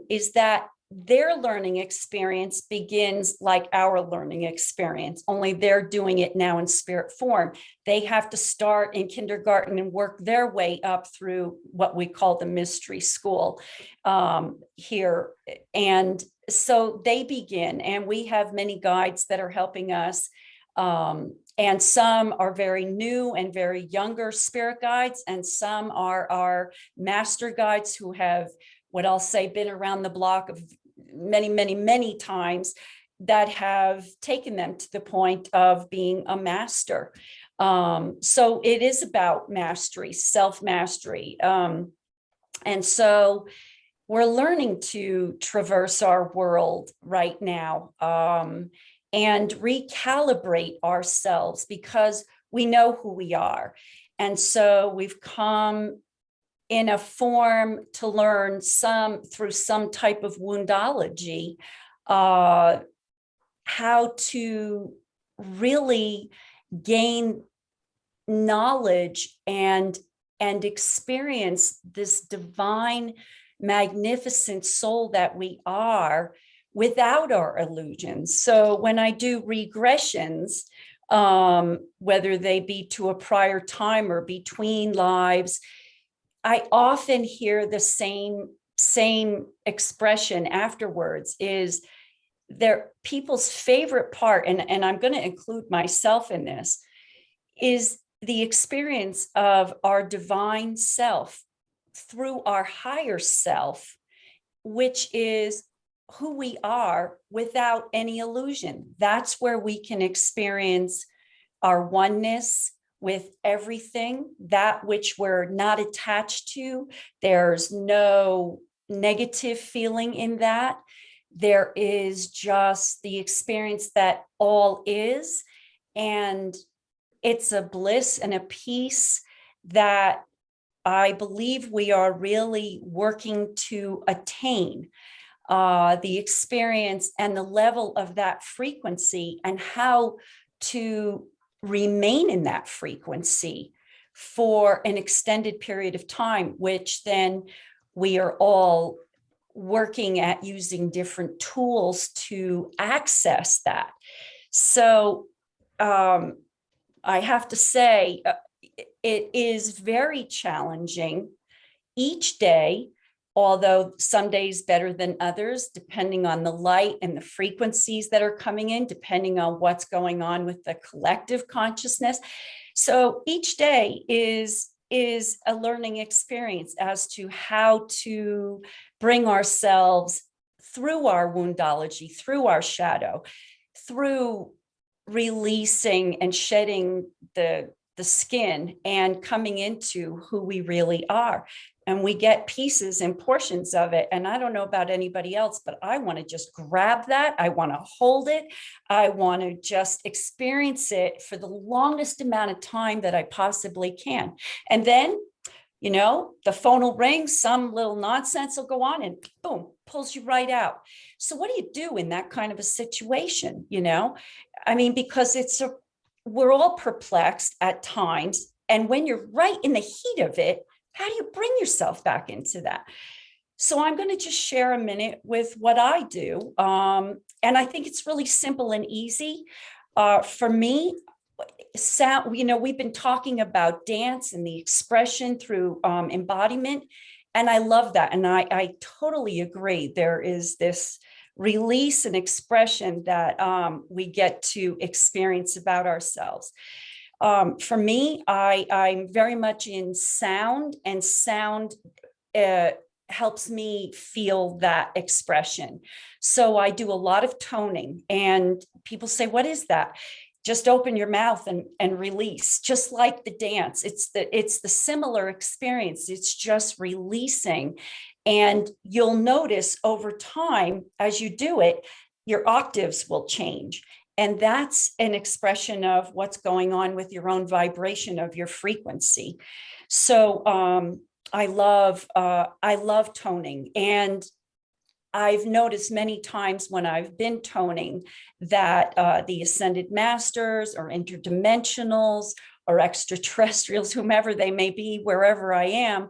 [SPEAKER 6] is that their learning experience begins like our learning experience, only they're doing it now in spirit form. They have to start in kindergarten and work their way up through what we call the mystery school here. And so they begin, and we have many guides that are helping us. And some are very new and very younger spirit guides, and some are our master guides who have, what I'll say, been around the block of many, many, many times, that have taken them to the point of being a master. So it is about mastery, self-mastery. And so we're learning to traverse our world right now, and recalibrate ourselves, because we know who we are. And so we've come in a form to learn through some type of woundology, how to really gain knowledge and experience this divine, magnificent soul that we are, without our illusions. So when I do regressions, whether they be to a prior time or between lives, I often hear the same expression afterwards. Is their people's favorite part, and I'm going to include myself in this, is the experience of our divine self through our higher self, which is who we are without any illusion. That's where we can experience our oneness with everything, that which we're not attached to. There's no negative feeling in that. There is just the experience that all is, and it's a bliss and a peace that I believe we are really working to attain. The experience and the level of that frequency, and how to remain in that frequency for an extended period of time, which then we are all working at using different tools to access that. So I have to say, it is very challenging each day, although some days better than others, depending on the light and the frequencies that are coming in, depending on what's going on with the collective consciousness. So each day is a learning experience as to how to bring ourselves through our woundology, through our shadow, through releasing and shedding the skin and coming into who we really are. And we get pieces and portions of it. And I don't know about anybody else, but I want to just grab that. I want to hold it. I want to just experience it for the longest amount of time that I possibly can. And then, you know, the phone will ring, some little nonsense will go on, and boom, pulls you right out. So what do you do in that kind of a situation? You know, I mean, because we're all perplexed at times. And when you're right in the heat of it, how do you bring yourself back into that? So I'm going to just share a minute with what I do. And I think it's really simple and easy. For me, sound, you know, we've been talking about dance and the expression through embodiment. And I love that. And I totally agree. There is this release and expression that we get to experience about ourselves. For me, I'm very much in sound, and sound helps me feel that expression. So I do a lot of toning, and people say, what is that? Just open your mouth and release, just like the dance. It's the similar experience. It's just releasing. And you'll notice over time, as you do it, your octaves will change. And that's an expression of what's going on with your own vibration of your frequency. So I love toning. And I've noticed many times when I've been toning that the ascended masters or interdimensionals or extraterrestrials, whomever they may be, wherever I am,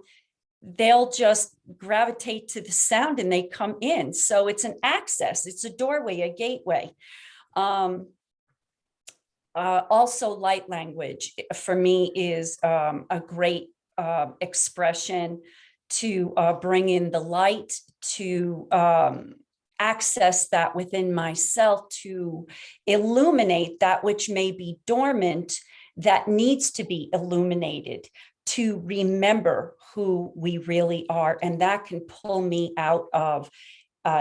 [SPEAKER 6] they'll just gravitate to the sound and they come in. So it's an access, it's a doorway, a gateway. Also, light language for me is a great expression to bring in the light, to access that within myself, to illuminate that which may be dormant, that needs to be illuminated, to remember who we really are. And that can pull me out of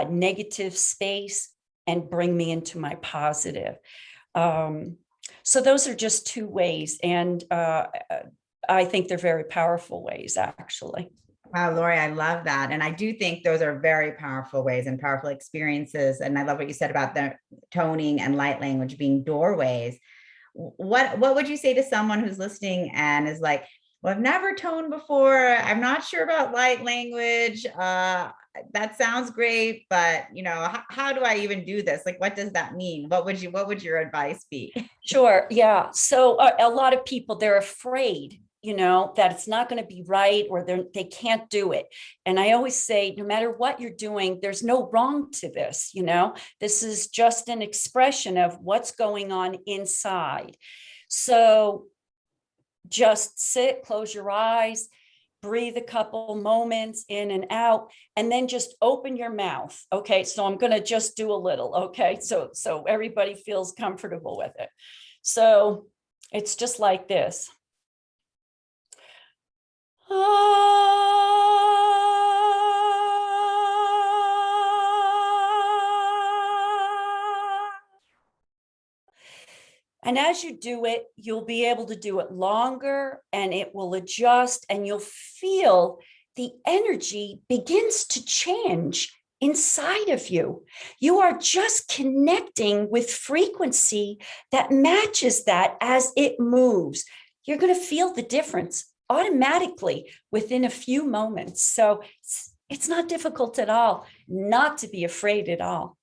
[SPEAKER 6] negative space and bring me into my positive. So those are just two ways. And I think they're very powerful ways, actually.
[SPEAKER 3] Wow, Laurie, I love that. And I do think those are very powerful ways and powerful experiences. And I love what you said about the toning and light language being doorways. What would you say to someone who's listening and is like, well, I've never toned before. I'm not sure about light language. That sounds great, but you know, how do I even do this? Like, what does that mean? What would your advice be?
[SPEAKER 6] Sure. Yeah. So a lot of people, they're afraid, you know, that it's not going to be right, or they can't do it. And I always say, no matter what you're doing, there's no wrong to this. You know, this is just an expression of what's going on inside. So just sit, close your eyes, breathe a couple moments in and out, and then just open your mouth. Okay, so I'm going to just do a little. Okay, so everybody feels comfortable with it. So it's just like this. And as you do it, you'll be able to do it longer, and it will adjust, and you'll feel the energy begins to change inside of you. You are just connecting with frequency that matches that as it moves. You're going to feel the difference automatically within a few moments. So it's not difficult at all, not to be afraid at all.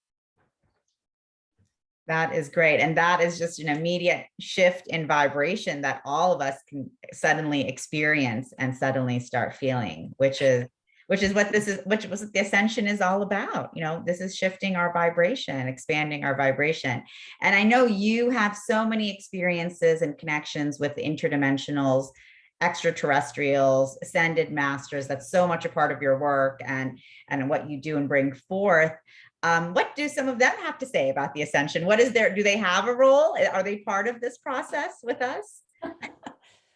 [SPEAKER 3] That is great. And that is just an immediate shift in vibration that all of us can suddenly experience and suddenly start feeling, which is what the Ascension is all about. You know, this is shifting our vibration, expanding our vibration. And I know you have so many experiences and connections with interdimensionals, extraterrestrials, ascended masters. That's so much a part of your work and what you do and bring forth. What do some of them have to say about the Ascension? Do they have a role? Are they part of this process with us?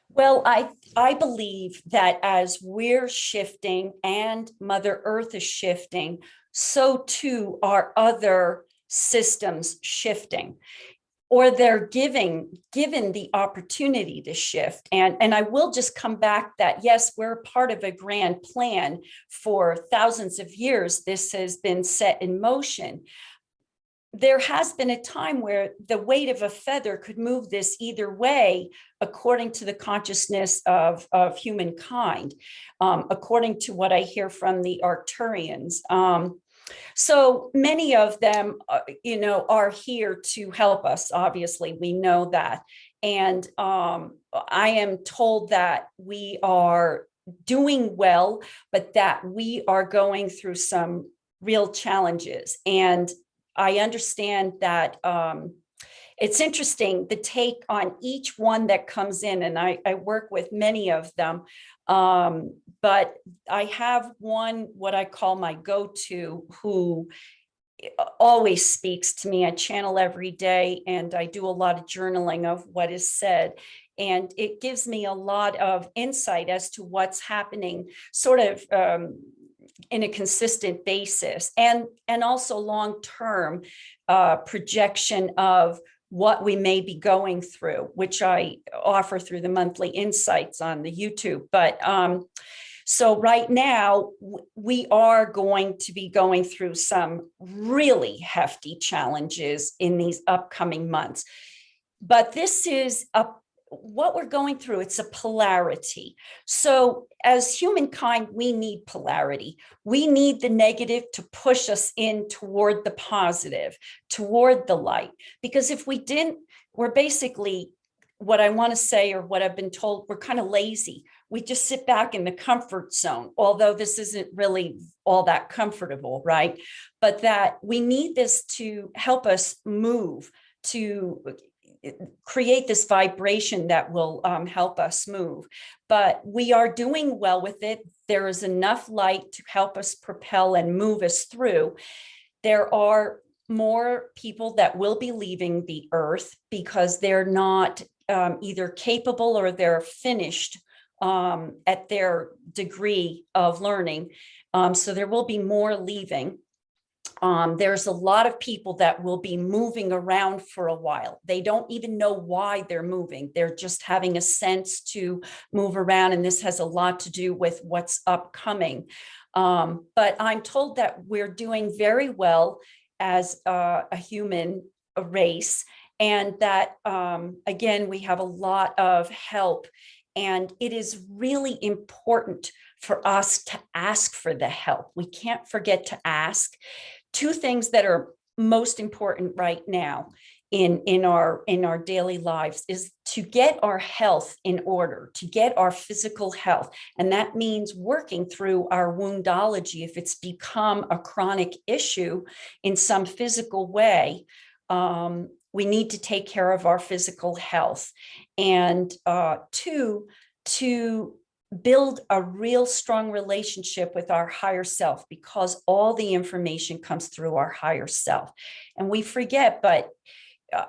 [SPEAKER 6] Well, I believe that as we're shifting and Mother Earth is shifting, so too are other systems shifting, or they're given the opportunity to shift. And I will just come back that, yes, we're part of a grand plan. For thousands of years, this has been set in motion. There has been a time where the weight of a feather could move this either way, according to the consciousness of humankind, according to what I hear from the Arcturians. So many of them, are here to help us. Obviously, we know that. And I am told that we are doing well, but that we are going through some real challenges. And I understand that it's interesting, the take on each one that comes in, and I work with many of them. But I have one, what I call my go-to, who always speaks to me. I channel every day, and I do a lot of journaling of what is said. And it gives me a lot of insight as to what's happening, sort of in a consistent basis, and also long-term projection of what we may be going through, which I offer through the monthly insights on the YouTube. But so right now, we are going to be going through some really hefty challenges in these upcoming months. But this is what we're going through. It's a polarity. So as humankind, we need polarity. We need the negative to push us in toward the positive, toward the light. Because if we didn't, we're basically what I want to say, or what I've been told, we're kind of lazy. We just sit back in the comfort zone, although this isn't really all that comfortable, right? But that we need this to help us move, to create this vibration that will help us move. But we are doing well with it. There is enough light to help us propel and move us through. There are more people that will be leaving the earth because they're not either capable or they're finished at their degree of learning. So there will be more leaving. There's a lot of people that will be moving around for a while. They don't even know why they're moving. They're just having a sense to move around. And this has a lot to do with what's upcoming. But I'm told that we're doing very well as a human race. And that, again, we have a lot of help. And it is really important for us to ask for the help. We can't forget to ask. Two things that are most important right now in our daily lives is to get our health in order, to get our physical health. And that means working through our woundology. If it's become a chronic issue in some physical way, we need to take care of our physical health. And two, to build a real strong relationship with our higher self, because all the information comes through our higher self. And we forget, but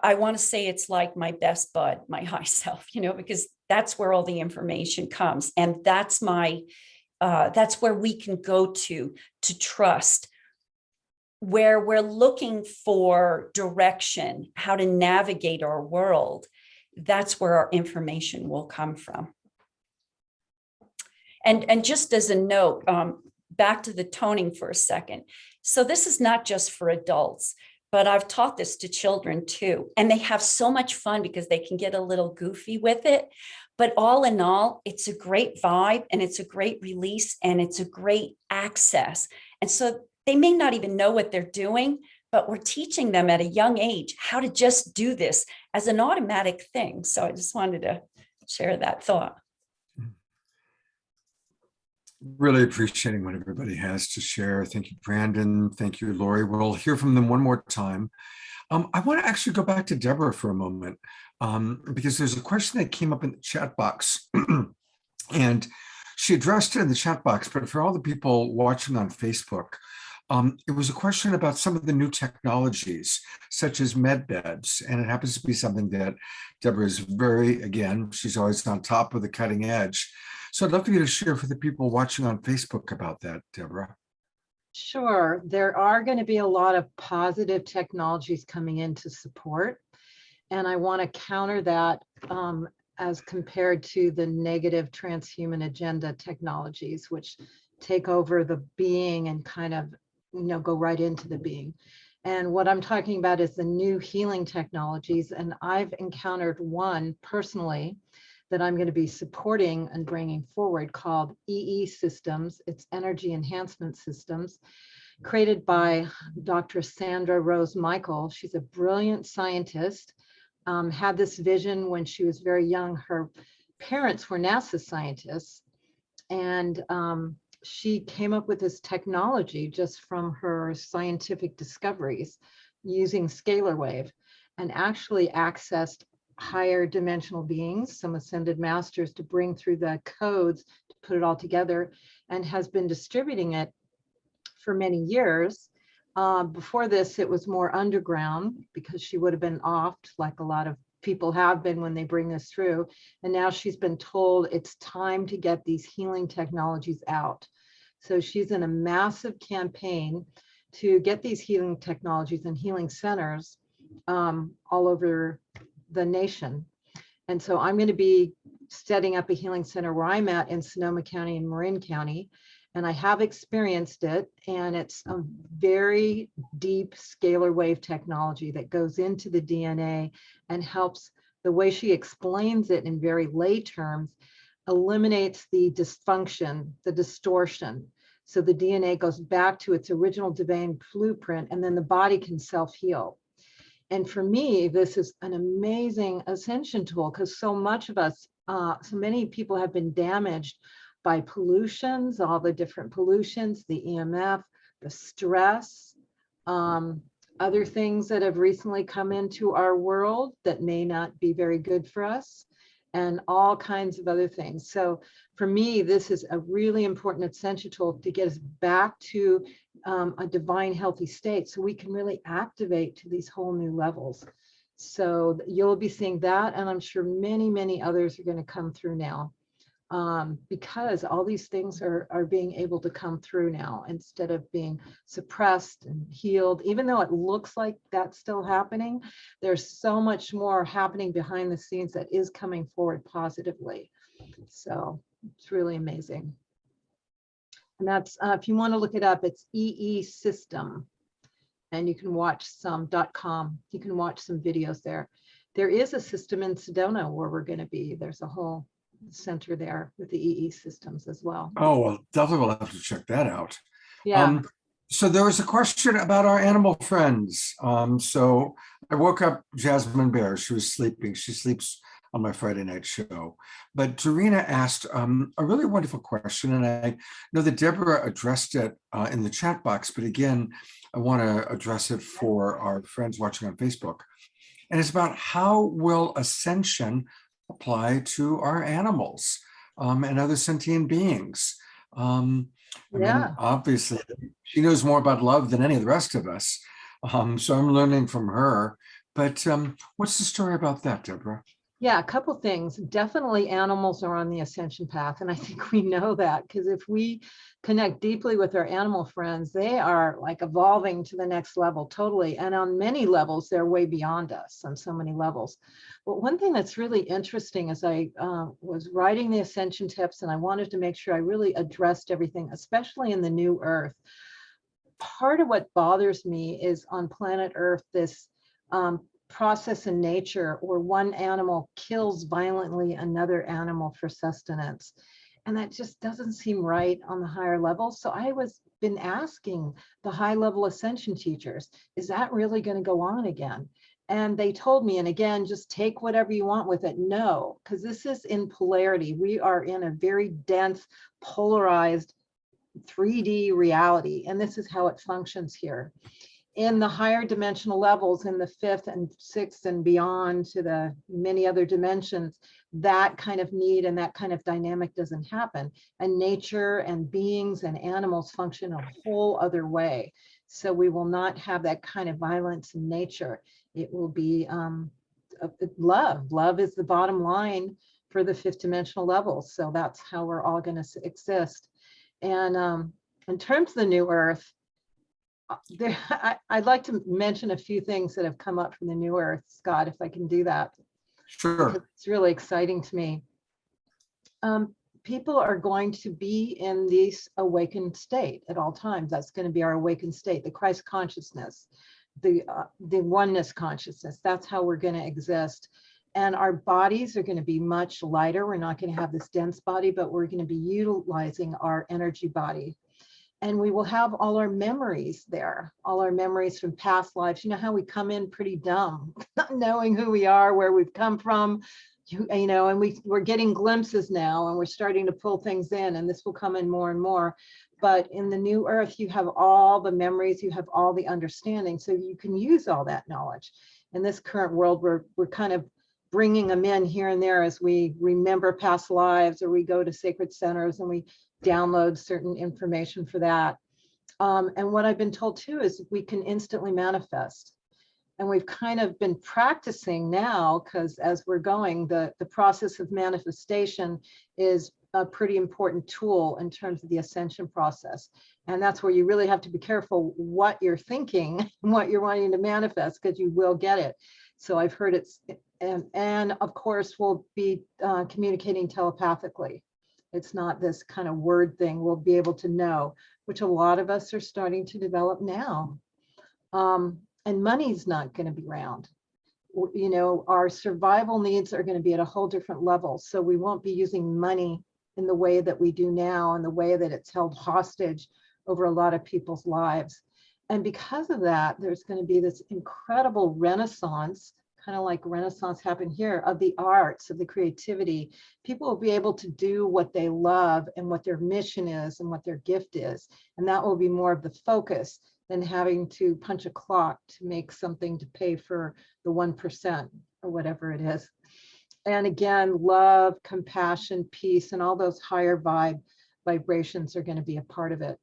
[SPEAKER 6] I want to say it's like my best bud, my high self, because that's where all the information comes. And that's that's where we can go to trust, where we're looking for direction, how to navigate our world. That's where our information will come from. And just as a note, back to the toning for a second. So this is not just for adults, but I've taught this to children too. And they have so much fun because they can get a little goofy with it. But all in all, it's a great vibe and it's a great release and it's a great access. And so they may not even know what they're doing, but we're teaching them at a young age how to just do this as an automatic thing. So I just wanted to share that thought.
[SPEAKER 2] Really appreciating what everybody has to share. Thank you, Brandon. Thank you, Laurie. We'll hear from them one more time. I want to actually go back to Debra for a moment because there's a question that came up in the chat box and she addressed it in the chat box, but for all the people watching on Facebook, it was a question about some of the new technologies, such as med beds. And it happens to be something that Debra is she's always on top of the cutting edge. So I'd love for you to share for the people watching on Facebook about that, Debra.
[SPEAKER 5] Sure. There are going to be a lot of positive technologies coming in to support. And I want to counter that as compared to the negative transhuman agenda technologies, which take over the being and kind of, go right into the being. And what I'm talking about is the new healing technologies. And I've encountered one personally that I'm going to be supporting and bringing forward called EE Systems. It's Energy Enhancement Systems, created by Dr. Sandra Rose Michael. She's a brilliant scientist, had this vision when she was very young. Her parents were NASA scientists, and she came up with this technology just from her scientific discoveries using scalar wave, and actually accessed higher dimensional beings, some ascended masters, to bring through the codes to put it all together, and has been distributing it for many years. Before this, it was more underground because she would have been offed, like a lot of people have been when they bring this through. And now she's been told it's time to get these healing technologies out. So she's in a massive campaign to get these healing technologies and healing centers all over the nation. And so I'm going to be setting up a healing center where I'm at in Sonoma County and Marin County. And I have experienced it, and it's a very deep scalar wave technology that goes into the DNA and helps, the way she explains it in very lay terms, eliminates the dysfunction, the distortion. So the DNA goes back to its original divine blueprint, and then the body can self-heal. And for me, this is an amazing ascension tool because so much of us, so many people have been damaged by pollutions, all the different pollutions, the EMF, the stress, other things that have recently come into our world that may not be very good for us, and all kinds of other things. So for me, this is a really important ascension tool to get us back to a divine healthy state so we can really activate to these whole new levels. So you'll be seeing that, and I'm sure many, many others are going to come through now, because all these things are being able to come through now instead of being suppressed and healed. Even though it looks like that's still happening, there's so much more happening behind the scenes that is coming forward positively. So it's really amazing. And that's, if you want to look it up, it's EE System. And you can watch some .com. You can watch some videos there. There is a system in Sedona where we're going to be. There's a whole center there with the EE systems as well.
[SPEAKER 2] Oh, well, definitely we'll have to check that out.
[SPEAKER 5] Yeah.
[SPEAKER 2] So there was a question about our animal friends. So I woke up Jasmine Bear. She was sleeping. She sleeps on my Friday night show. But Dorina asked a really wonderful question, and I know that Debra addressed it in the chat box, but again, I want to address it for our friends watching on Facebook. And it's about how will Ascension apply to our animals and other sentient beings. I mean, obviously, she knows more about love than any of the rest of us. So I'm learning from her. But what's the story about that, Debra?
[SPEAKER 5] Yeah, a couple things. Definitely animals are on the ascension path. And I think we know that because if we connect deeply with our animal friends, they are like evolving to the next level totally. And on many levels, they're way beyond us on so many levels. But one thing that's really interesting is I was writing the ascension tips and I wanted to make sure I really addressed everything, especially in the new earth. Part of what bothers me is on planet Earth, this process in nature where one animal kills violently another animal for sustenance. And that just doesn't seem right on the higher levels. So I was been asking the high level ascension teachers, is that really going to go on again? And they told me, and again, just take whatever you want with it. No, because this is in polarity. We are in a very dense, polarized 3D reality. And this is how it functions here. In the higher dimensional levels, in the 5th and 6th and beyond to the many other dimensions, that kind of need and that kind of dynamic doesn't happen. And nature and beings and animals function a whole other way. So we will not have that kind of violence in nature. It will be love. Love is the bottom line for the 5th dimensional levels. So that's how we're all going to exist. And in terms of the new earth, I'd like to mention a few things that have come up from the new earth, Scott, if I can do that.
[SPEAKER 2] Sure.
[SPEAKER 5] Because it's really exciting to me. People are going to be in this awakened state at all times. That's going to be our awakened state, the Christ consciousness, the oneness consciousness. That's how we're going to exist. And our bodies are going to be much lighter. We're not going to have this dense body, but we're going to be utilizing our energy body. And we will have all our memories there, all our memories from past lives. You know how we come in pretty dumb, not knowing who we are, where we've come from, you know, and we're getting glimpses now and we're starting to pull things in, and this will come in more and more. But in the new earth, you have all the memories, you have all the understanding, so you can use all that knowledge. In this current world, we're kind of bringing them in here and there as we remember past lives, or we go to sacred centers and we download certain information for that. And what I've been told too is we can instantly manifest. And we've kind of been practicing now, because as we're going, the process of manifestation is a pretty important tool in terms of the ascension process. And that's where you really have to be careful what you're thinking and what you're wanting to manifest, because you will get it. So I've heard it's, and of course we'll be communicating telepathically. It's not this kind of word thing. We'll be able to know, which a lot of us are starting to develop now. And money's not going to be around. You know, our survival needs are going to be at a whole different level. So we won't be using money in the way that we do now, and the way that it's held hostage over a lot of people's lives. And because of that, there's going to be this incredible renaissance, kind of like Renaissance happened here, of the arts, of the creativity. People will be able to do what they love and what their mission is and what their gift is. And that will be more of the focus than having to punch a clock to make something to pay for the 1% or whatever it is. And again, love, compassion, peace, and all those higher vibrations are going to be a part of it.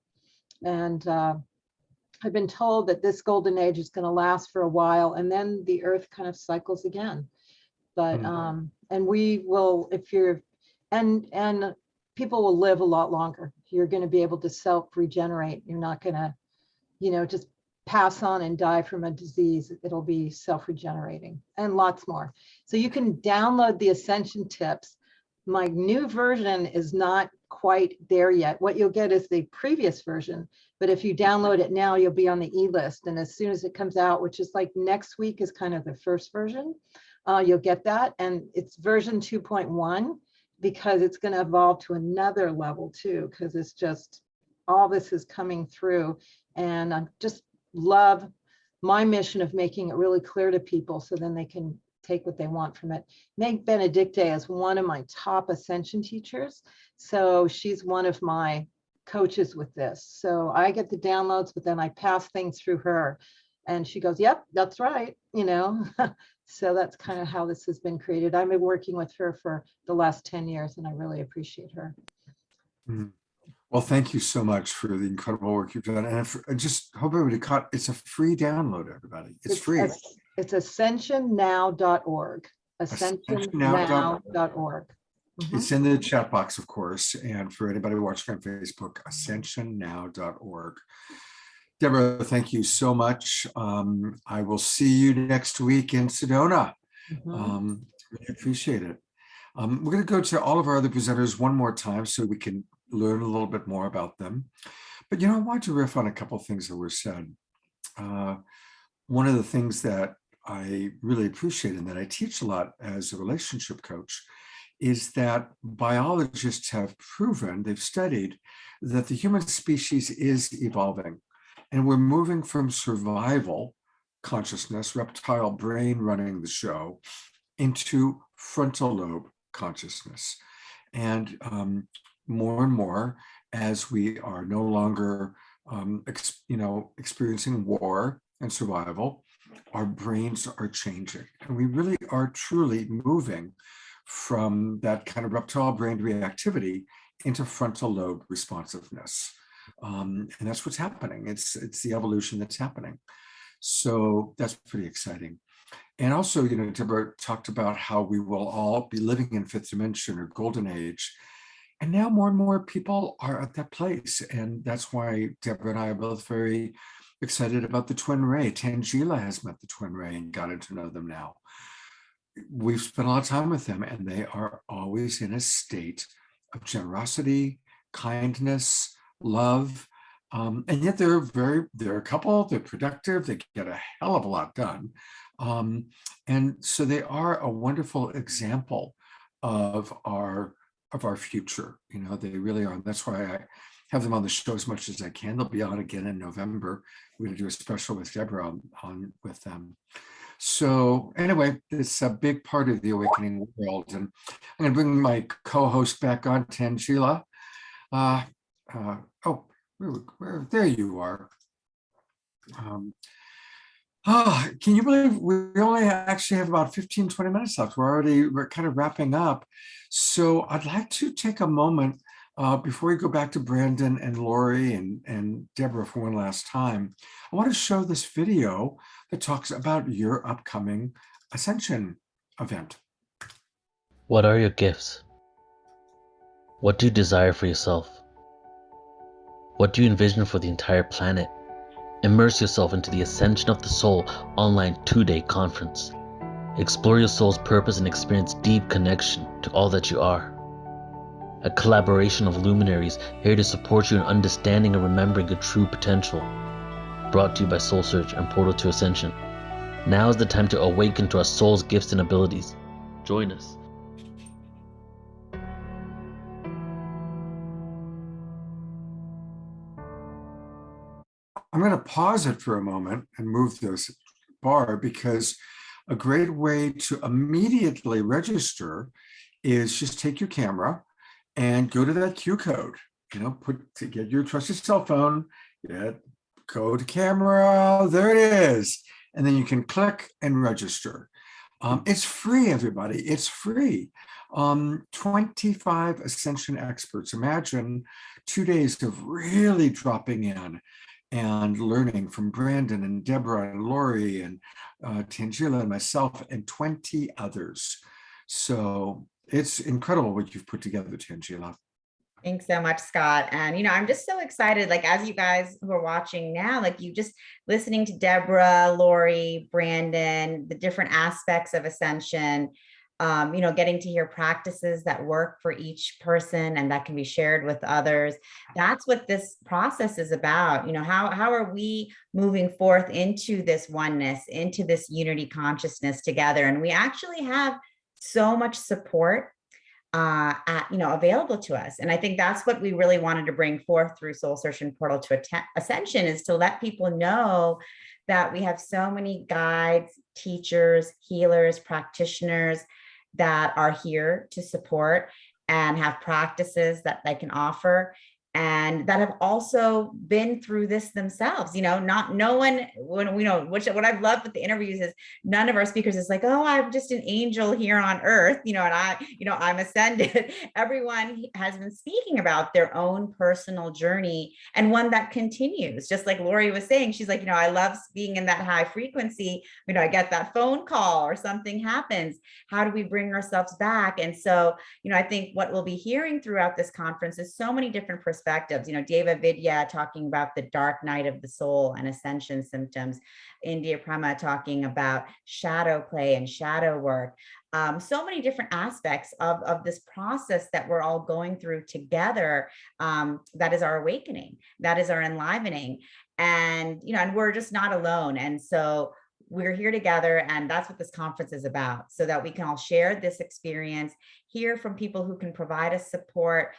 [SPEAKER 5] And I've been told that this golden age is going to last for a while, and then the earth kind of cycles again. But and we will, if you're, and people will live a lot longer. You're going to be able to self-regenerate. You're not going to, you know, just pass on and die from a disease. It'll be self-regenerating and lots more. So you can download the Ascension tips. My new version is not quite there yet. What you'll get is the previous version, but if you download it now, you'll be on the e-list. And as soon as it comes out, which is like next week is kind of the first version, you'll get that. And it's version 2.1 because it's going to evolve to another level too, because it's just, all this is coming through. And I just love my mission of making it really clear to people so then they can take what they want from it. Meg Benedicte is one of my top Ascension teachers. So she's one of my coaches with this. So I get the downloads, but then I pass things through her and she goes, yep, that's right. You know, so that's kind of how this has been created. I've been working with her for the last 10 years and I really appreciate her.
[SPEAKER 2] Well, thank you so much for the incredible work you've done. And I just hope everybody caught, it's a free download, everybody. It's free.
[SPEAKER 5] It's ascensionnow.org. Ascensionnow.org.
[SPEAKER 2] It's in the chat box, of course. And for anybody watching on Facebook, ascensionnow.org. Debra, thank you so much. I will see you next week in Sedona. Really appreciate it. We're going to go to all of our other presenters one more time so we can learn a little bit more about them. But, you know, I want to riff on a couple of things that were said. One of the things that I really appreciate and that I teach a lot as a relationship coach is that biologists have proven, they've studied that the human species is evolving and we're moving from survival consciousness, reptile brain running the show, into frontal lobe consciousness. And more and more, as we are no longer experiencing war and survival, our brains are changing. And we really are truly moving from that kind of reptile brain reactivity into frontal lobe responsiveness. And that's what's happening. It's the evolution that's happening. So that's pretty exciting. And also, you know, Debra talked about how we will all be living in fifth dimension or golden age. And now more and more people are at that place. And that's why Debra and I are both very excited about the twin ray. Tanjila has met the twin ray and gotten to know them now. We've spent a lot of time with them and they are always in a state of generosity, kindness, love. And yet they're a couple, they're productive, they get a hell of a lot done. And so they are a wonderful example of our future. You know, they really are. That's why I have them on the show as much as I can. They'll be on again in November. We're going to do a special with Debra on with them. So anyway, it's a big part of the awakening world. And I'm going to bring my co-host back on, Tanjila. There you are. Can you believe we only actually have about 15, 20 minutes left? We're kind of wrapping up. So I'd like to take a moment before we go back to Brandon and Laurie and Debra for one last time. I want to show this video that talks about your upcoming Ascension event.
[SPEAKER 10] What are your gifts? What do you desire for yourself? What do you envision for the entire planet? Immerse yourself into the Ascension of the Soul online 2-day conference. Explore your soul's purpose and experience deep connection to all that you are. A collaboration of luminaries here to support you in understanding and remembering your true potential. Brought to you by Soul Search and Portal to Ascension. Now is the time to awaken to our soul's gifts and abilities. Join us.
[SPEAKER 2] I'm going to pause it for a moment and move this bar, because a great way to immediately register is just take your camera and go to that Q code, get your trusted cell phone, go to camera, there it is. And then you can click and register. It's free, everybody, it's free. 25 Ascension experts. Imagine 2 days of really dropping in and learning from Brandon and Debra and Laurie and Tanjila and myself and 20 others. So it's incredible what you've put together, Tanjila.
[SPEAKER 3] Thanks so much, Scott. And, I'm just so excited, like, as you guys who are watching now, like you just listening to Debra, Laurie, Brandon, the different aspects of Ascension, getting to hear practices that work for each person and that can be shared with others. That's what this process is about. How are we moving forth into this oneness, into this unity consciousness together? And we actually have so much support available to us. And I think that's what we really wanted to bring forth through Soul Search and Portal to Ascension, is to let people know that we have so many guides, teachers, healers, practitioners that are here to support and have practices that they can offer, and that have also been through this themselves. What I've loved with the interviews is none of our speakers is like, oh, I'm just an angel here on earth, and I'm ascended. Everyone has been speaking about their own personal journey, and one that continues. Just like Laurie was saying, she's like, I love being in that high frequency. I get that phone call or something happens. How do we bring ourselves back? And so, I think what we'll be hearing throughout this conference is so many different perspectives. Deva Vidya talking about the dark night of the soul and ascension symptoms. India Prema talking about shadow play and shadow work. So many different aspects of this process that we're all going through together. That is our awakening. That is our enlivening. And, and we're just not alone. And so we're here together, and that's what this conference is about, so that we can all share this experience, hear from people who can provide us support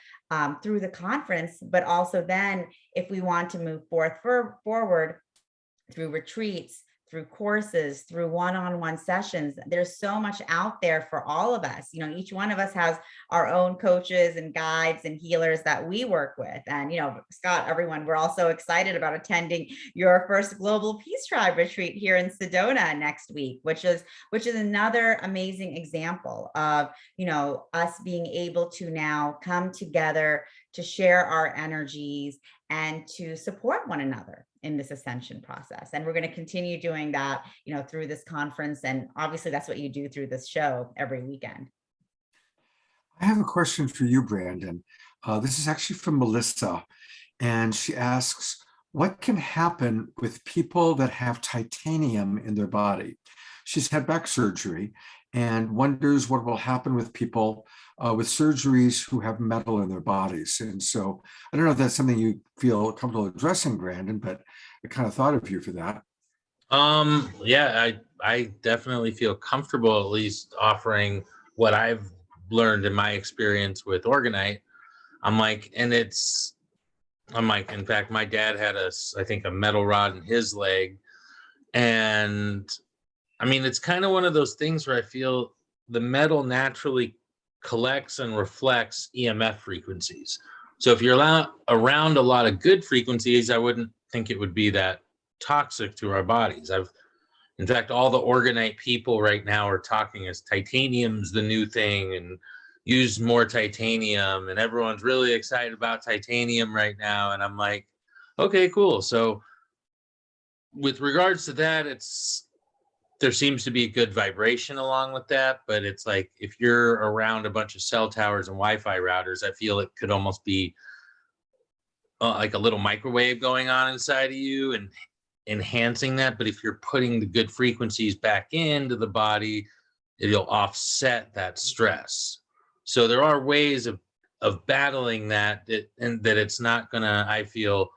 [SPEAKER 3] through the conference, but also then if we want to move forward through retreats, through courses, through one-on-one sessions. There's so much out there for all of us. Each one of us has our own coaches and guides and healers that we work with. And, Scott, everyone, we're also excited about attending your first Global Peace Tribe retreat here in Sedona next week, which is another amazing example of, us being able to now come together to share our energies and to support one another in this ascension process. And we're going to continue doing that, through this conference. And obviously that's what you do through this show every weekend.
[SPEAKER 2] I have a question for you, Brandon. This is actually from Melissa, and she asks, what can happen with people that have titanium in their body? She's had back surgery and wonders what will happen with people with surgeries who have metal in their bodies. And so I don't know if that's something you feel comfortable addressing, Brandon, but I kind of thought of you for that.
[SPEAKER 7] Yeah, I definitely feel comfortable at least offering what I've learned in my experience with Organite. In fact, my dad had I think a metal rod in his leg. And it's kind of one of those things where I feel the metal naturally collects and reflects EMF frequencies. So if you're around a lot of good frequencies, I wouldn't think it would be that toxic to our bodies. In fact, all the Organite people right now are talking as titanium's the new thing and use more titanium, and everyone's really excited about titanium right now. And I'm like, okay, cool. So with regards to that, there seems to be a good vibration along with that, but it's like if you're around a bunch of cell towers and Wi-Fi routers, I feel it could almost be like a little microwave going on inside of you and enhancing that. But if you're putting the good frequencies back into the body, it'll offset that stress. So there are ways of battling that, and that it's not gonna, I feel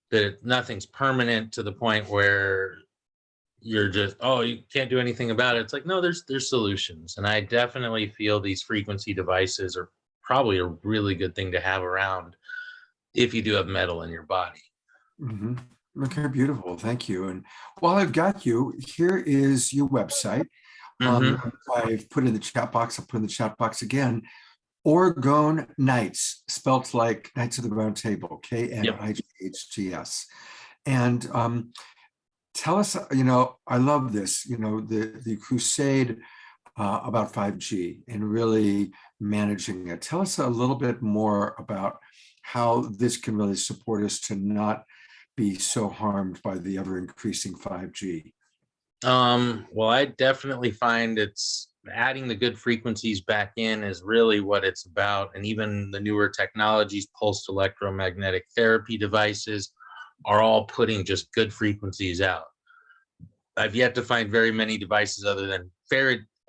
[SPEAKER 7] that nothing's permanent to the point where you're just, you can't do anything about it. It's like, no, there's solutions. And I definitely feel these frequency devices are probably a really good thing to have around if you do have metal in your body.
[SPEAKER 2] Mm-hmm. Okay, beautiful. Thank you. And while I've got you, here is your website.
[SPEAKER 7] Mhm.
[SPEAKER 2] I've put in the chat box. I'll put in the chat box again. Oregon Knights, spelt like Knights of the Round Table,
[SPEAKER 7] Yep.
[SPEAKER 2] Knights. And tell us, I love this, the crusade about 5G and really managing it. Tell us a little bit more about how this can really support us to not be so harmed by the ever increasing 5G.
[SPEAKER 7] Well, I definitely find it's adding the good frequencies back in is really what it's about. And even the newer technologies, pulsed electromagnetic therapy devices, are all putting just good frequencies out. I've yet to find very many devices other than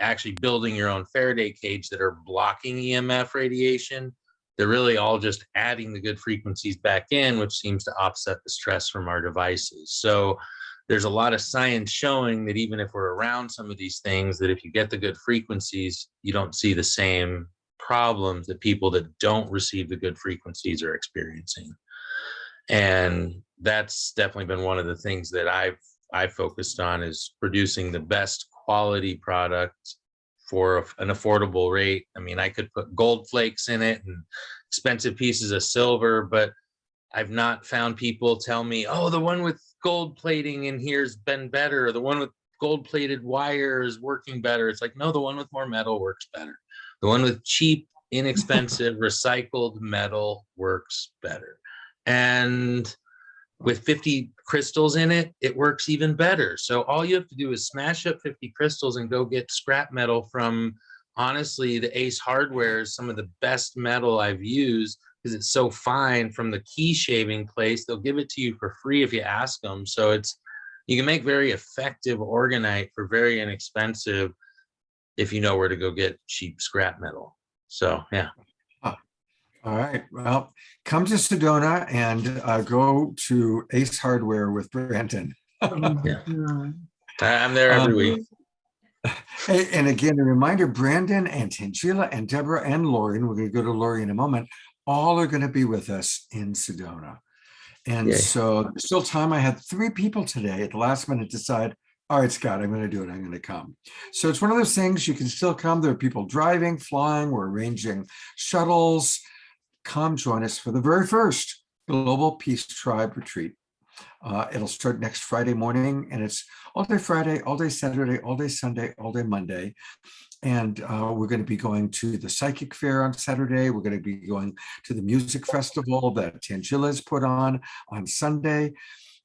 [SPEAKER 7] actually building your own Faraday cage that are blocking EMF radiation. They're really all just adding the good frequencies back in, which seems to offset the stress from our devices. So there's a lot of science showing that even if we're around some of these things, that if you get the good frequencies, you don't see the same problems that people that don't receive the good frequencies are experiencing. And that's definitely been one of the things that I've focused on, is producing the best quality product for an affordable rate. I mean, I could put gold flakes in it and expensive pieces of silver, but I've not found people tell me, oh, the one with gold plating in here's been better, or the one with gold plated wire is working better. It's like, no, the one with more metal works better. The one with cheap, inexpensive, recycled metal works better. And with 50 crystals in it, it works even better. So all you have to do is smash up 50 crystals and go get scrap metal from, honestly, the Ace Hardware is some of the best metal I've used, because it's so fine from the key shaving place. They'll give it to you for free if you ask them. So you can make very effective orgonite for very inexpensive if you know where to go get cheap scrap metal. So, yeah.
[SPEAKER 2] All right. Well, come to Sedona and go to Ace Hardware with Brandon.
[SPEAKER 7] Yeah. I'm there every week.
[SPEAKER 2] Hey, and again, a reminder, Brandon and Tanjila and Debra and Laurie, and we're going to go to Laurie in a moment, all are going to be with us in Sedona. And
[SPEAKER 7] Yay.
[SPEAKER 2] so there's still time. I had 3 people today at the last minute decide, all right, Scott, I'm going to do it. I'm going to come. So it's one of those things, you can still come. There are people driving, flying. We're arranging shuttles. Come join us for the very first Global Peace Tribe Retreat. It'll start next Friday morning, and it's all day Friday, all day Saturday, all day Sunday, all day Monday. And we're going to be going to the Psychic Fair on Saturday. We're going to be going to the music festival that Tanjila has put on Sunday.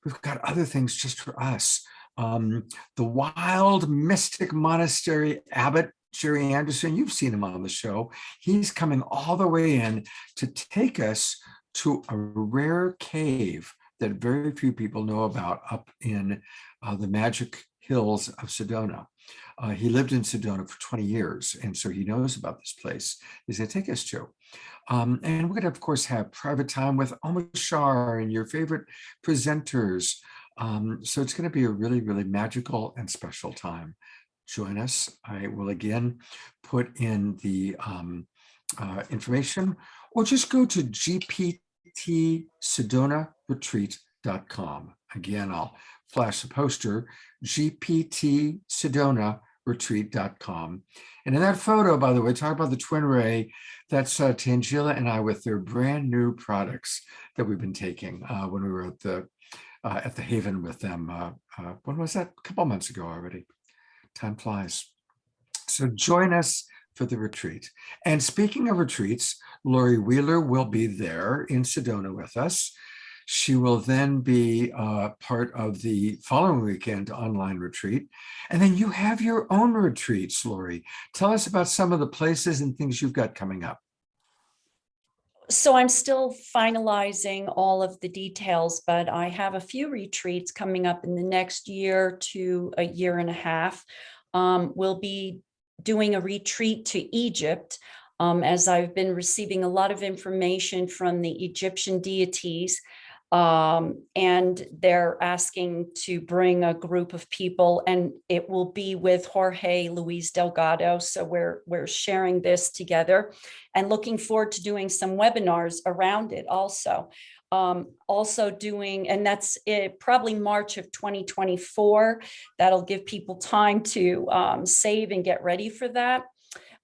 [SPEAKER 2] We've got other things just for us. The Wild Mystic Monastery Abbot, Jerry Anderson, you've seen him on the show. He's coming all the way in to take us to a rare cave that very few people know about up in the Magic Hills of Sedona. He lived in Sedona for 20 years, and so he knows about this place. He's going to take us to. And we're going to, of course, have private time with Omashar and your favorite presenters. So it's going to be a really, really magical and special time. Join us. I will again put in the information, or just go to gptsedonaretreat.com. Again, I'll flash the poster, gptsedonaretreat.com. And in that photo, by the way, talk about the twin ray, that's Tanjila and I with their brand new products that we've been taking when we were at the Haven with them. When was that? A couple of months ago already. Time flies. So join us for the retreat. And speaking of retreats, Laurie Wheeler will be there in Sedona with us. She will then be part of the following weekend online retreat. And then you have your own retreats, Laurie. Tell us about some of the places and things you've got coming up.
[SPEAKER 6] So I'm still finalizing all of the details, but I have a few retreats coming up in the next year to a year and a half. We'll be doing a retreat to Egypt, as I've been receiving a lot of information from the Egyptian deities. And they're asking to bring a group of people, and it will be with Jorge Luis Delgado. So we're sharing this together and looking forward to doing some webinars around it also. Also doing, and that's it, probably March of 2024. That'll give people time to save and get ready for that.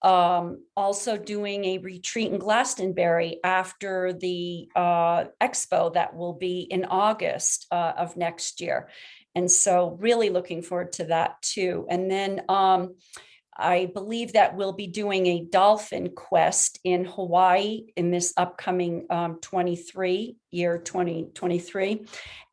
[SPEAKER 6] Also doing a retreat in Glastonbury after the expo that will be in August of next year. And so really looking forward to that too. And then I believe that we'll be doing a dolphin quest in Hawaii in this upcoming 2023,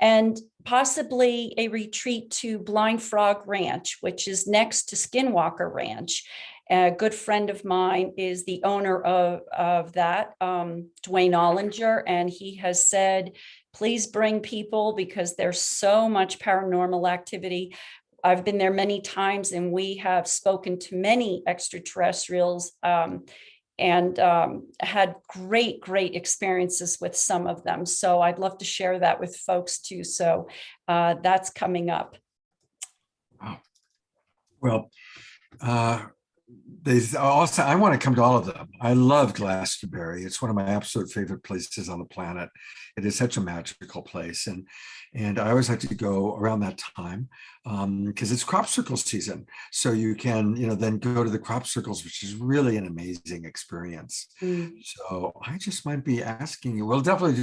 [SPEAKER 6] and possibly a retreat to Blind Frog Ranch, which is next to Skinwalker Ranch. A good friend of mine is the owner of that, Dwayne Ollinger, and he has said, please bring people because there's so much paranormal activity. I've been there many times and we have spoken to many extraterrestrials and had great experiences with some of them. So I'd love to share that with folks too. So that's coming up.
[SPEAKER 2] Wow. Well, there's also, I want to come to all of them. I love Glastonbury. It's one of my absolute favorite places on the planet. It is such a magical place. And I always like to go around that time because it's crop circle season. So you can, then go to the crop circles, which is really an amazing experience. So I just might be asking you, we'll definitely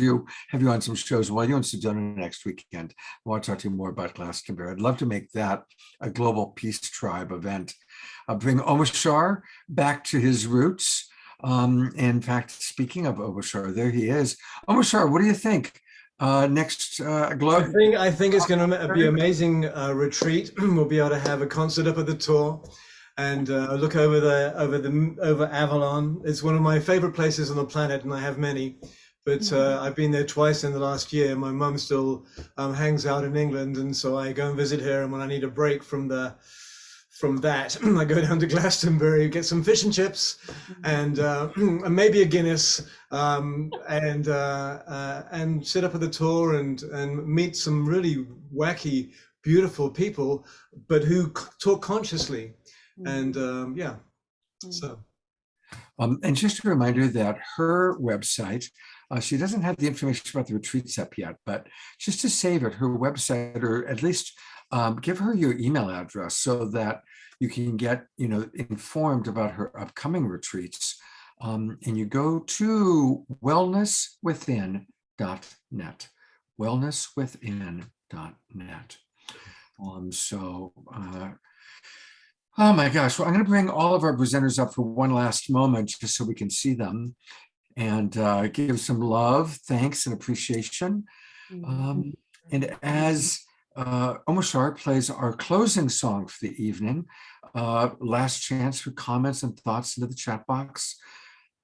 [SPEAKER 2] have you on some shows while you're in Sedona next weekend. I want to talk to you more about Glastonbury. I'd love to make that a global peace tribe event. Bring Omashar back to his roots. In fact, speaking of Omashar, there he is. Omashar, what do you think? Next globe?
[SPEAKER 8] I think it's going to be an amazing retreat. We'll be able to have a concert up at the Tor and look over Avalon. It's one of my favorite places on the planet, and I have many. But I've been there twice in the last year. My mum still hangs out in England, and so I go and visit her. And when I need a break from that, I go down to Glastonbury, get some fish and chips, and maybe a Guinness, and sit up at the Tor and meet some really wacky, beautiful people, but who talk consciously, and so.
[SPEAKER 2] And just a reminder that her website, she doesn't have the information about the retreats up yet, but just to save it, her website, or at least give her your email address so that you can get, informed about her upcoming retreats. And you go to wellnesswithin.net, wellnesswithin.net. Oh my gosh, well, I'm going to bring all of our presenters up for one last moment just so we can see them and give some love, thanks, and appreciation. And as Omashar plays our closing song for the evening, last chance for comments and thoughts into the chat box.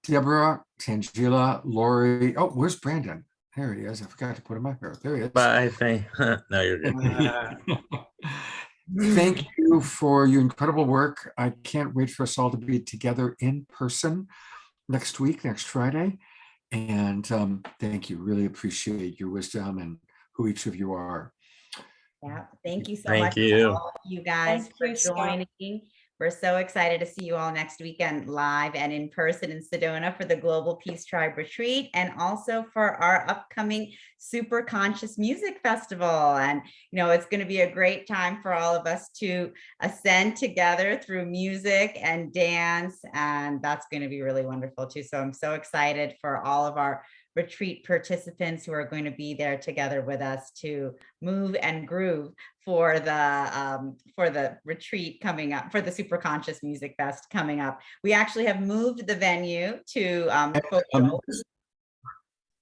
[SPEAKER 2] Debra, Tanjila, Laurie. Oh, where's Brandon? There he is. I forgot to put him up here. There he is.
[SPEAKER 7] Bye. No, you're good.
[SPEAKER 2] Thank you for your incredible work. I can't wait for us all to be together in person next week, next Friday. And thank you. Really appreciate your wisdom and who each of you are.
[SPEAKER 3] Yeah, thank you so
[SPEAKER 7] Thank
[SPEAKER 3] much
[SPEAKER 7] you.
[SPEAKER 3] to all of you guys for joining. We're so excited to see you all next weekend live and in person in Sedona for the Global Peace Tribe Retreat, and also for our upcoming Super Conscious Music Festival. And, it's going to be a great time for all of us to ascend together through music and dance. And that's going to be really wonderful too. So I'm so excited for all of our retreat participants who are going to be there together with us to move and groove for the retreat coming up, for the Super Conscious Music Fest coming up. We actually have moved the venue to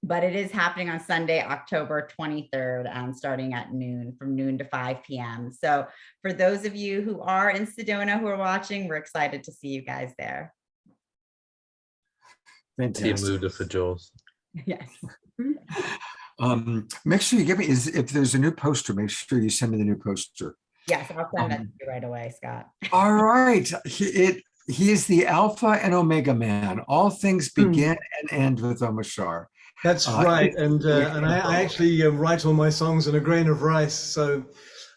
[SPEAKER 3] but it is happening on Sunday, October 23rd, starting at noon, from noon to 5 p.m. So for those of you who are in Sedona who are watching, we're excited to see you guys there.
[SPEAKER 2] Fantastic.
[SPEAKER 7] You moved to Fajol's.
[SPEAKER 3] Yes.
[SPEAKER 2] Make sure you give me, if there's a new poster, make sure you send me the new poster.
[SPEAKER 3] Yes, I'll send that to you right away, Scott.
[SPEAKER 2] All right. He is the Alpha and Omega man. All things begin and end with Omashar.
[SPEAKER 8] That's right. And I actually write all my songs in a grain of rice. So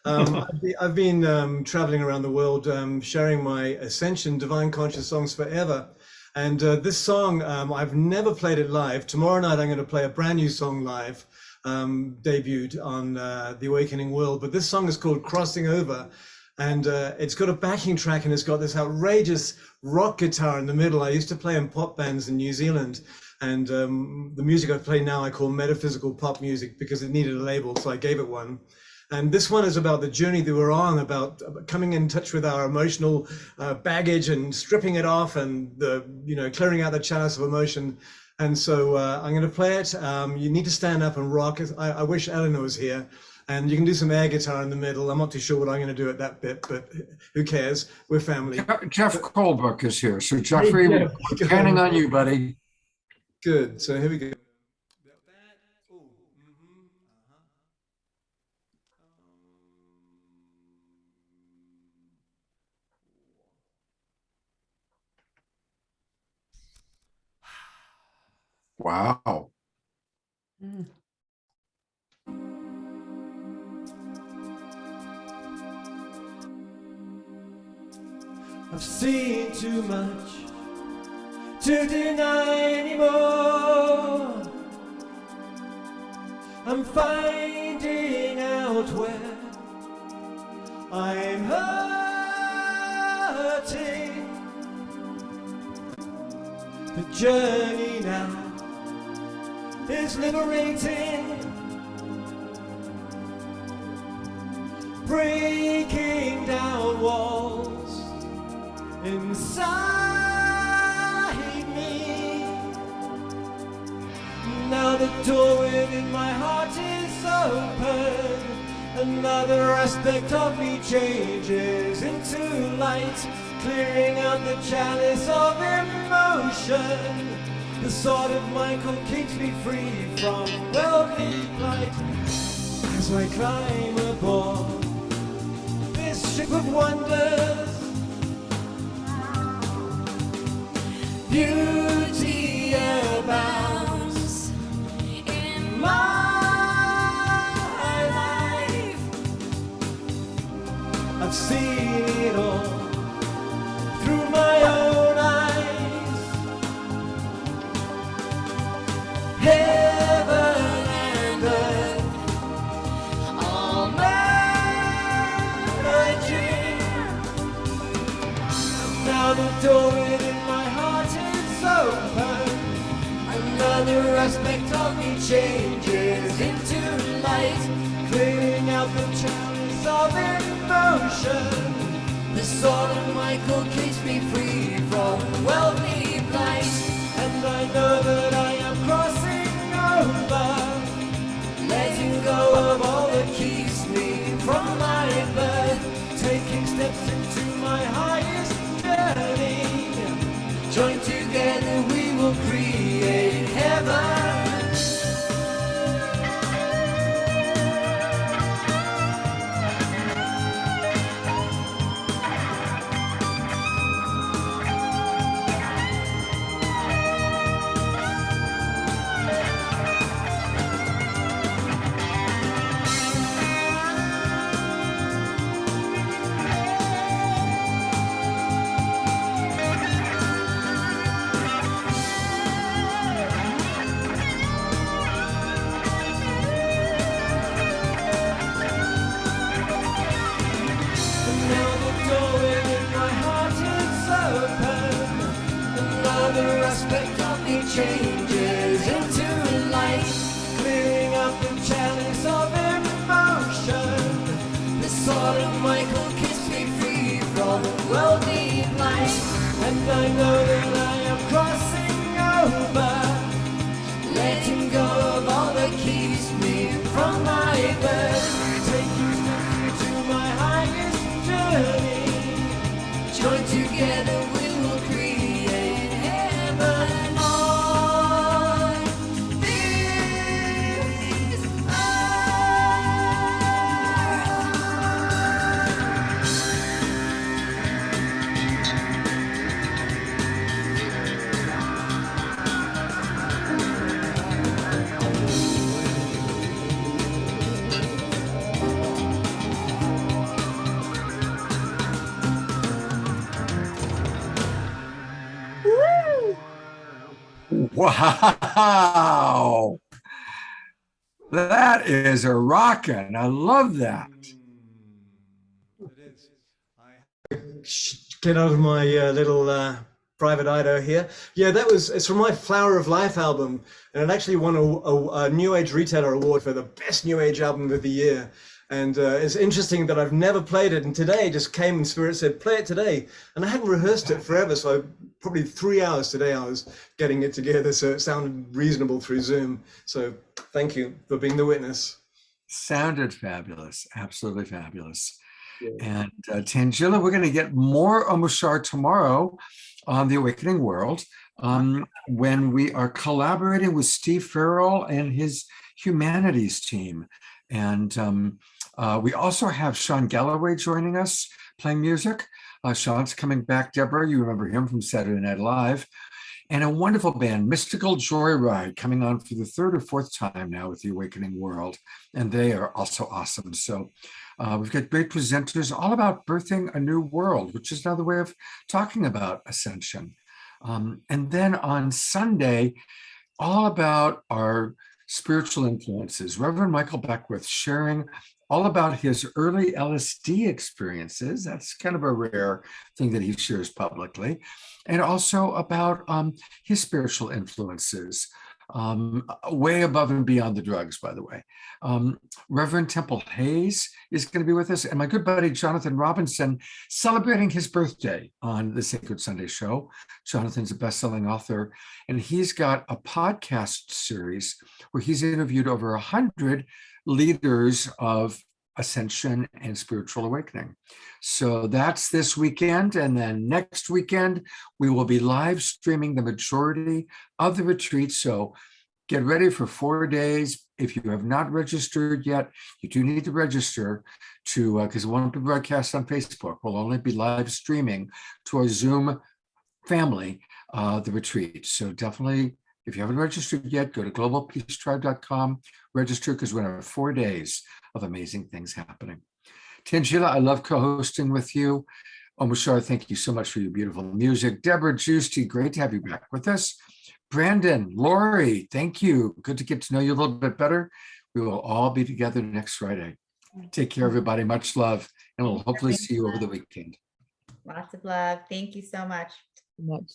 [SPEAKER 8] I've been traveling around the world sharing my Ascension Divine Conscious songs forever. And this song, I've never played it live. Tomorrow night, I'm going to play a brand new song live. debuted on The Awakening World. But this song is called Crossing Over. And it's got a backing track, and it's got this outrageous rock guitar in the middle. I used to play in pop bands in New Zealand, and the music I play now I call metaphysical pop music because it needed a label, so I gave it one. And this one is about the journey that we're on, about coming in touch with our emotional baggage and stripping it off, and clearing out the chalice of emotion. And so I'm going to play it. You need to stand up and rock. I wish Eleanor was here. And you can do some air guitar in the middle. I'm not too sure what I'm going to do at that bit, but who cares? We're family.
[SPEAKER 2] Jeff Colebrook is here. So Jeffrey,
[SPEAKER 8] Hey,
[SPEAKER 2] we're counting on you, buddy.
[SPEAKER 8] Good. So here we go.
[SPEAKER 2] Wow.
[SPEAKER 6] Mm.
[SPEAKER 9] I've seen too much to deny anymore. I'm finding out where I'm hurting. The journey now is liberating, breaking down walls inside me. Now the door within my heart is open. Another aspect of me changes into light, clearing out the chalice of emotion. The sword of Michael keeps me free from worldly plight. As I climb aboard this ship of wonders, beauty abounds in my life. I've seen it all through my own eyes. Heaven and earth, all merging. Now the door within my heart is open. Another aspect of me changes into light, clearing out the chalice of emotion. The sword of Michael keeps me free from worldly blight. And I know that I am crossing over, letting go of all that keeps me from my birth, taking steps into my highest journey. Joined together we will create heaven. Changes into light, clearing up the chalice of emotion. The sword of Michael keeps me free from worldly blight. And I know that I am crossing over, letting go of all that keeps me from my birth, taking steps into my highest journey. Joined together we will create heaven.
[SPEAKER 2] Wow. That That is a rockin'. I love that.
[SPEAKER 8] It is. Get out of my little private Idaho here. Yeah, it's from my Flower of Life album, and it actually won a New Age Retailer Award for the best New Age album of the year. And it's interesting that I've never played it, and today just came and Spirit said, play it today. And I hadn't rehearsed it forever, so probably 3 hours today I was getting it together, so it sounded reasonable through Zoom. So thank you for being the witness.
[SPEAKER 2] Sounded fabulous, absolutely fabulous.
[SPEAKER 8] Yeah.
[SPEAKER 2] And Tanjila, we're going to get more Omushar tomorrow on The Awakening World when we are collaborating with Steve Farrell and his Humanities team. And we also have Sean Galloway joining us playing music. Sean's coming back. Debra, you remember him from Saturday Night Live. And a wonderful band, Mystical Joyride, coming on for the third or fourth time now with The Awakening World. And they are also awesome. So we've got great presenters all about birthing a new world, which is another way of talking about ascension. And then on Sunday, all about our spiritual influences. Reverend Michael Beckwith sharing all about his early LSD experiences. That's kind of a rare thing that he shares publicly. And also about his spiritual influences, way above and beyond the drugs, by the way. Reverend Temple Hayes is going to be with us, and my good buddy Jonathan Robinson celebrating his birthday on the Sacred Sunday Show. Jonathan's a best-selling author, and he's got a podcast series where he's interviewed over 100 leaders of ascension and spiritual awakening. So that's this weekend. And then next weekend, we will be live streaming the majority of the retreat. So get ready for 4 days. If you have not registered yet, you do need to register to, because it won't be broadcast on Facebook. We'll only be live streaming to our Zoom family, the retreat. So definitely, if you haven't registered yet, go to globalpeacetribe.com, register, because we're going to have 4 days of amazing things happening. Tanjila, I love co-hosting with you. Omushar, thank you so much for your beautiful music. Debra Giusti, great to have you back with us. Brandon, Laurie, thank you. Good to get to know you a little bit better. We will all be together next Friday. Take care, everybody. Much love. And we'll hopefully see you over the weekend.
[SPEAKER 3] Lots of love. Thank you so much.
[SPEAKER 4] Much.